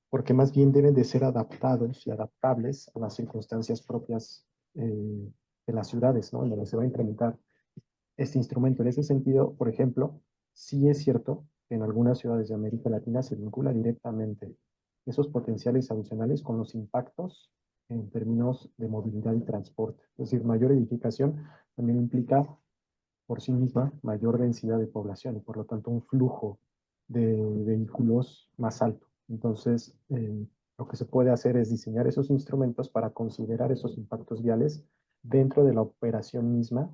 porque más bien deben de ser adaptados y adaptables a las circunstancias propias de las ciudades, ¿no? En donde se va a implementar este instrumento. En ese sentido, por ejemplo, sí es cierto que en algunas ciudades de América Latina se vincula directamente esos potenciales adicionales con los impactos en términos de movilidad y transporte. Es decir, mayor edificación también implica por sí misma mayor densidad de población y por lo tanto un flujo de vehículos más alto. Entonces, lo que se puede hacer es diseñar esos instrumentos para considerar esos impactos viales dentro de la operación misma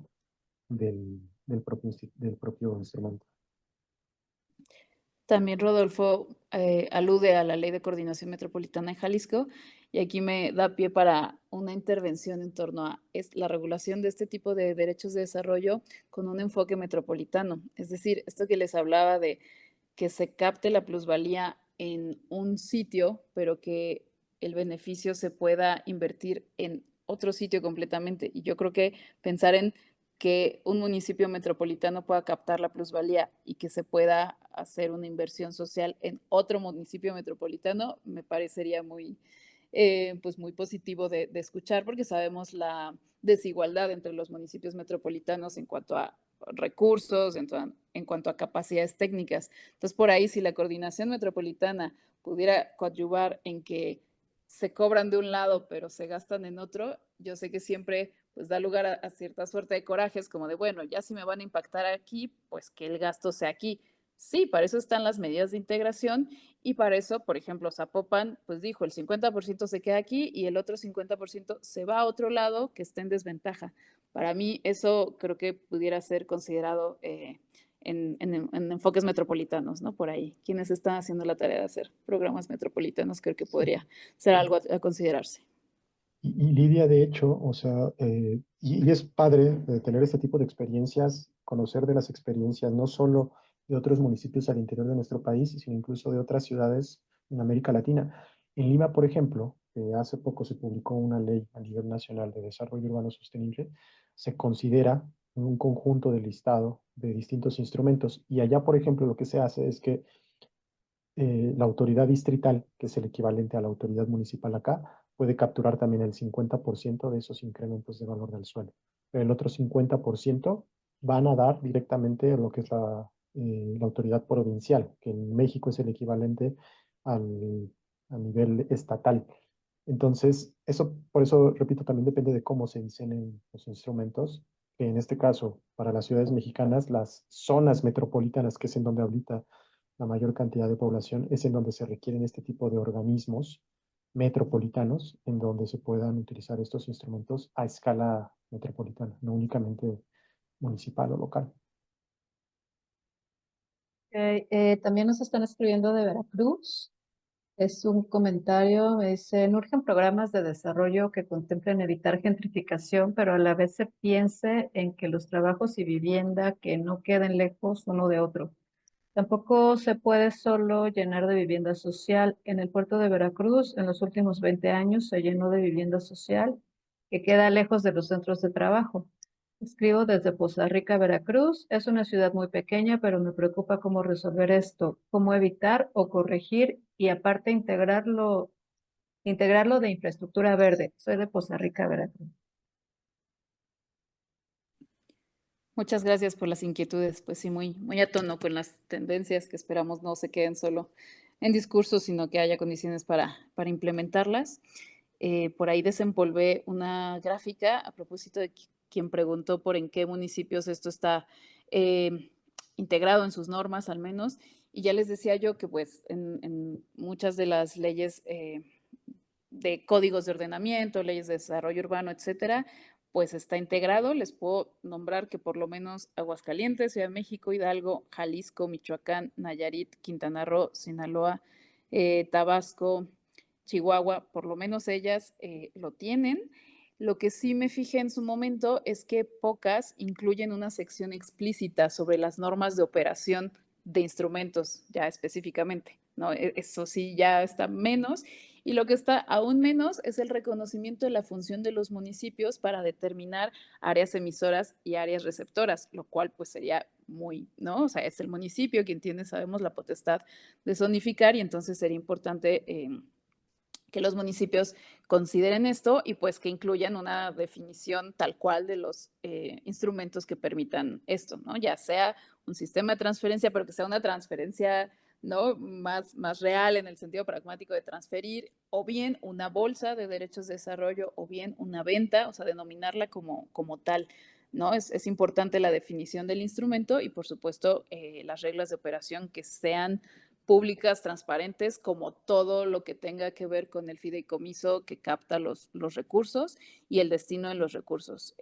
del propio instrumento. También Rodolfo alude a la Ley de Coordinación Metropolitana en Jalisco, y aquí me da pie para una intervención en torno a la regulación de este tipo de derechos de desarrollo con un enfoque metropolitano. Es decir, esto que les hablaba de que se capte la plusvalía en un sitio, pero que el beneficio se pueda invertir en otro sitio completamente. Y yo creo que pensar en que un municipio metropolitano pueda captar la plusvalía y que se pueda hacer una inversión social en otro municipio metropolitano me parecería pues muy positivo de escuchar, porque sabemos la desigualdad entre los municipios metropolitanos en cuanto a recursos, en cuanto a capacidades técnicas. Entonces, por ahí, si la coordinación metropolitana pudiera coadyuvar en que se cobran de un lado, pero se gastan en otro, yo sé que siempre pues da lugar a cierta suerte de corajes, como de, bueno, ya si me van a impactar aquí, pues que el gasto sea aquí. Sí, para eso están las medidas de integración, y para eso, por ejemplo, Zapopan, pues dijo, el 50% se queda aquí y el otro 50% se va a otro lado que esté en desventaja. Para mí eso creo que pudiera ser considerado en enfoques metropolitanos, ¿no? Por ahí, quienes están haciendo la tarea de hacer programas metropolitanos, creo que podría ser algo a considerarse. Y Lidia, de hecho, o sea, y es padre tener este tipo de experiencias, conocer de las experiencias no solo de otros municipios al interior de nuestro país, sino incluso de otras ciudades en América Latina. En Lima, por ejemplo, hace poco se publicó una ley a nivel nacional de desarrollo urbano sostenible, se considera un conjunto de listado de distintos instrumentos. Y allá, por ejemplo, lo que se hace es que la autoridad distrital, que es el equivalente a la autoridad municipal acá, puede capturar también el 50% de esos incrementos de valor del suelo. Pero el otro 50% van a dar directamente a lo que es la autoridad provincial, que en México es el equivalente a nivel estatal. Entonces, eso, por eso, repito, también depende de cómo se diseñen los instrumentos, que en este caso, para las ciudades mexicanas, las zonas metropolitanas, que es en donde ahorita la mayor cantidad de población, es en donde se requieren este tipo de organismos metropolitanos, en donde se puedan utilizar estos instrumentos a escala metropolitana, no únicamente municipal o local. También nos están escribiendo de Veracruz. Es un comentario, me dice, urgen programas de desarrollo que contemplen evitar gentrificación, pero a la vez se piense en que los trabajos y vivienda que no queden lejos uno de otro. Tampoco se puede solo llenar de vivienda social. En el puerto de Veracruz, en los últimos 20 años, se llenó de vivienda social que queda lejos de los centros de trabajo. Escribo desde Poza Rica, Veracruz. Es una ciudad muy pequeña, pero me preocupa cómo resolver esto, cómo evitar o corregir y aparte integrarlo de infraestructura verde. Soy de Poza Rica, Veracruz. Muchas gracias por las inquietudes, pues sí, muy a tono con las tendencias que esperamos no se queden solo en discursos, sino que haya condiciones para implementarlas. Por ahí desempolvé una gráfica a propósito de quien preguntó por en qué municipios esto está integrado en sus normas al menos, y ya les decía yo que pues en muchas de las leyes de códigos de ordenamiento, leyes de desarrollo urbano, etcétera, pues está integrado. Les puedo nombrar que por lo menos Aguascalientes, Ciudad de México, Hidalgo, Jalisco, Michoacán, Nayarit, Quintana Roo, Sinaloa, Tabasco, Chihuahua, por lo menos ellas lo tienen. Lo que sí me fijé en su momento es que pocas incluyen una sección explícita sobre las normas de operación de instrumentos, ya específicamente, ¿no? Eso sí ya está menos. Y lo que está aún menos es el reconocimiento de la función de los municipios para determinar áreas emisoras y áreas receptoras, lo cual pues sería muy, ¿no? O sea, es el municipio quien tiene, sabemos, la potestad de zonificar y entonces sería importante que los municipios consideren esto y pues que incluyan una definición tal cual de los instrumentos que permitan esto, ¿no? Ya sea un sistema de transferencia, pero que sea una transferencia, ¿no? Más real en el sentido pragmático de transferir, o bien una bolsa de derechos de desarrollo, o bien una venta, o sea, denominarla como tal, ¿no? Es importante la definición del instrumento y, por supuesto, las reglas de operación que sean públicas, transparentes, como todo lo que tenga que ver con el fideicomiso que capta los recursos y el destino de los recursos.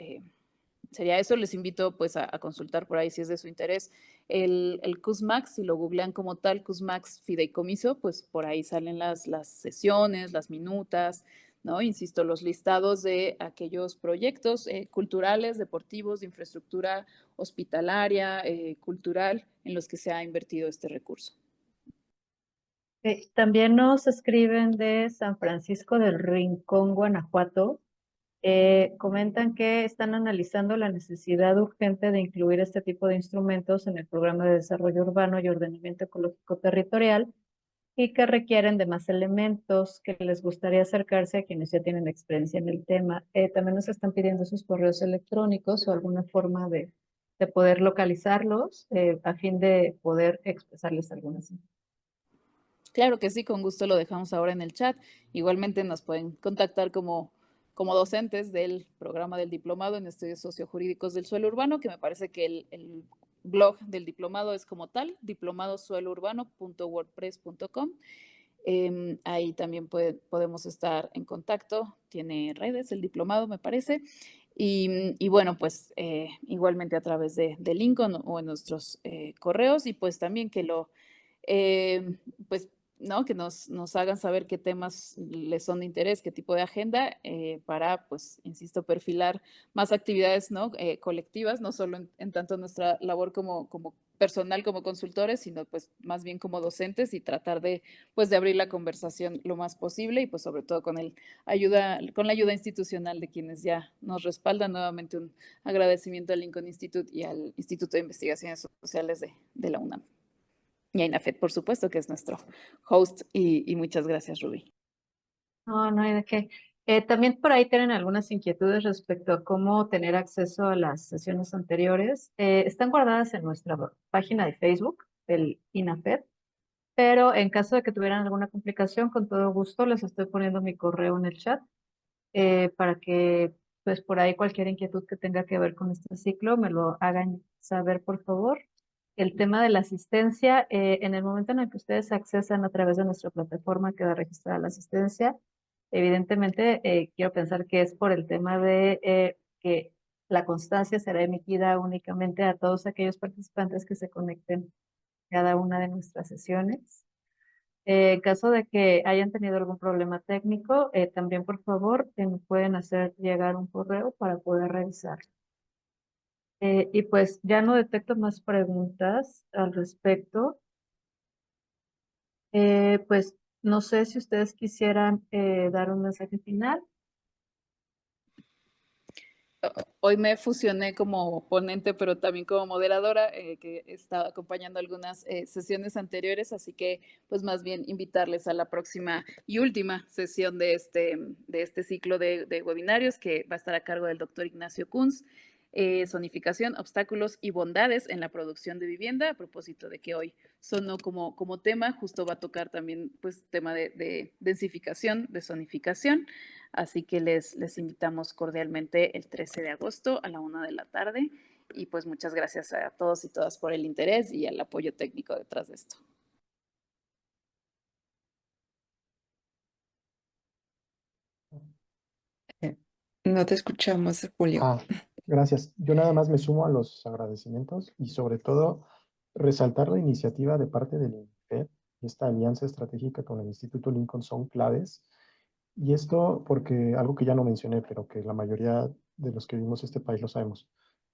Sería eso, les invito pues a consultar por ahí si es de su interés el CUSMAX, si lo googlean como tal, CUSMAX fideicomiso, pues por ahí salen las sesiones, las minutas, ¿no? Insisto, los listados de aquellos proyectos culturales, deportivos, de infraestructura hospitalaria, cultural, en los que se ha invertido este recurso. También nos escriben de San Francisco del Rincón, Guanajuato. Comentan que están analizando la necesidad urgente de incluir este tipo de instrumentos en el programa de desarrollo urbano y ordenamiento ecológico territorial y que requieren de más elementos, que les gustaría acercarse a quienes ya tienen experiencia en el tema. También nos están pidiendo sus correos electrónicos o alguna forma de poder localizarlos a fin de poder expresarles algunas. Claro que sí, con gusto lo dejamos ahora en el chat. Igualmente nos pueden contactar como docentes del programa del diplomado en estudios sociojurídicos del suelo urbano, que me parece que el blog del diplomado es como tal, diplomadosuelourbano.wordpress.com. Ahí también podemos estar en contacto. Tiene redes el diplomado, me parece. Y bueno, pues igualmente a través de Lincoln o en nuestros correos y pues también que pues ¿no? Que nos hagan saber qué temas les son de interés, qué tipo de agenda, para, pues, insisto, perfilar más actividades, ¿no? Colectivas, no solo en tanto nuestra labor como personal como consultores, sino pues más bien como docentes y tratar de pues de abrir la conversación lo más posible y pues sobre todo con la ayuda institucional de quienes ya nos respaldan. Nuevamente un agradecimiento al Lincoln Institute y al Instituto de Investigaciones Sociales de la UNAM. Y a INAFED, por supuesto, que es nuestro host y muchas gracias, Ruby. No, no hay de qué. También por ahí tienen algunas inquietudes respecto a cómo tener acceso a las sesiones anteriores. Están guardadas en nuestra página de Facebook, del INAFED, pero en caso de que tuvieran alguna complicación, con todo gusto les estoy poniendo mi correo en el chat para que, pues por ahí cualquier inquietud que tenga que ver con este ciclo me lo hagan saber, por favor. El tema de la asistencia, en el momento en el que ustedes accesan a través de nuestra plataforma que da registrada la asistencia, evidentemente quiero pensar que es por el tema de que la constancia será emitida únicamente a todos aquellos participantes que se conecten a cada una de nuestras sesiones. En caso de que hayan tenido algún problema técnico, también por favor me pueden hacer llegar un correo para poder revisar. Y pues ya no detecto más preguntas al respecto. Pues no sé si ustedes quisieran dar un mensaje final. Hoy me fusioné como ponente, pero también como moderadora, que estaba acompañando algunas sesiones anteriores, así que pues más bien invitarles a la próxima y última sesión de este ciclo de webinarios que va a estar a cargo del doctor Ignacio Kunz, zonificación, obstáculos y bondades en la producción de vivienda, a propósito de que hoy sonó como tema, justo va a tocar también pues tema de densificación, de zonificación. Así que les invitamos cordialmente el 13 de agosto a la 1 de la tarde. Y pues muchas gracias a todos y todas por el interés y el apoyo técnico detrás de esto. No te escuchamos, Julio. Gracias. Yo nada más me sumo a los agradecimientos y sobre todo resaltar la iniciativa de parte del INFED. Esta alianza estratégica con el Instituto Lincoln son claves. Y esto porque algo que ya no mencioné, pero que la mayoría de los que vivimos este país lo sabemos.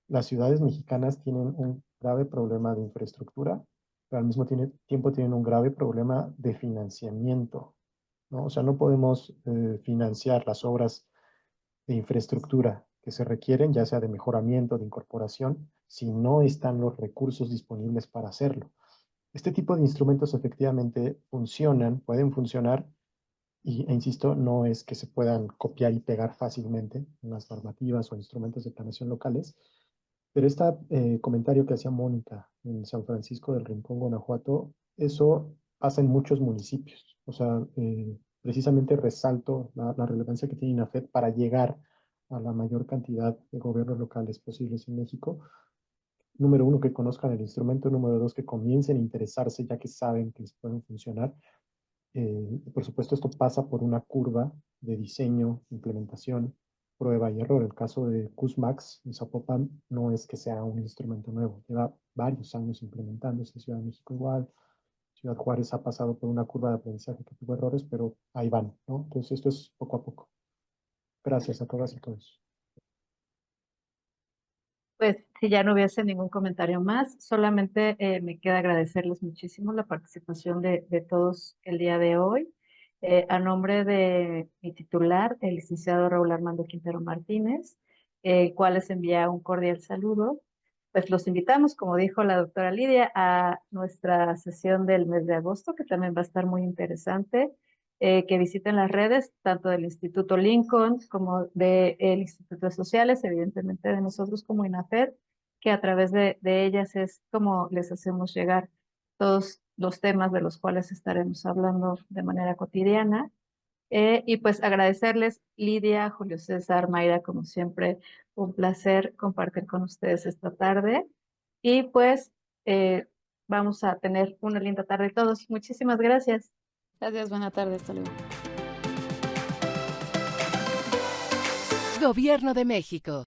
Las ciudades mexicanas tienen un grave problema de infraestructura, pero al mismo tiempo tienen un grave problema de financiamiento, ¿no? O sea, no podemos financiar las obras de infraestructura que se requieren, ya sea de mejoramiento, de incorporación, si no están los recursos disponibles para hacerlo. Este tipo de instrumentos efectivamente funcionan, pueden funcionar, e insisto, no es que se puedan copiar y pegar fácilmente en las normativas o instrumentos de planeación locales, pero este comentario que hacía Mónica en San Francisco del Rincón, Guanajuato, eso pasa en muchos municipios. O sea, precisamente resalto la relevancia que tiene INAFED para llegar a la mayor cantidad de gobiernos locales posibles en México. Número uno, que conozcan el instrumento. Número dos, que comiencen a interesarse ya que saben que les pueden funcionar. Por supuesto, esto pasa por una curva de diseño, implementación, prueba y error. El caso de Cusmax en Zapopan no es que sea un instrumento nuevo, lleva varios años implementándose. Ciudad de México igual, Ciudad Juárez ha pasado por una curva de aprendizaje que tuvo errores, pero ahí van, ¿no? Entonces esto es poco a poco. Gracias a todas y todos. Pues si ya no hubiese ningún comentario más, solamente me queda agradecerles muchísimo la participación de todos el día de hoy. A nombre de mi titular, el licenciado Raúl Armando Quintero Martínez, cual les envía un cordial saludo. Pues los invitamos, como dijo la doctora Lidia, a nuestra sesión del mes de agosto, que también va a estar muy interesante. Que visiten las redes, tanto del Instituto Lincoln como del Instituto de Sociales, evidentemente de nosotros como INAFED, que a través de ellas es como les hacemos llegar todos los temas de los cuales estaremos hablando de manera cotidiana. Y pues agradecerles, Lidia, Julio César, Mayra, como siempre, un placer compartir con ustedes esta tarde. Y pues vamos a tener una linda tarde todos. Muchísimas gracias. Gracias, buena tarde, hasta luego. Gobierno de México.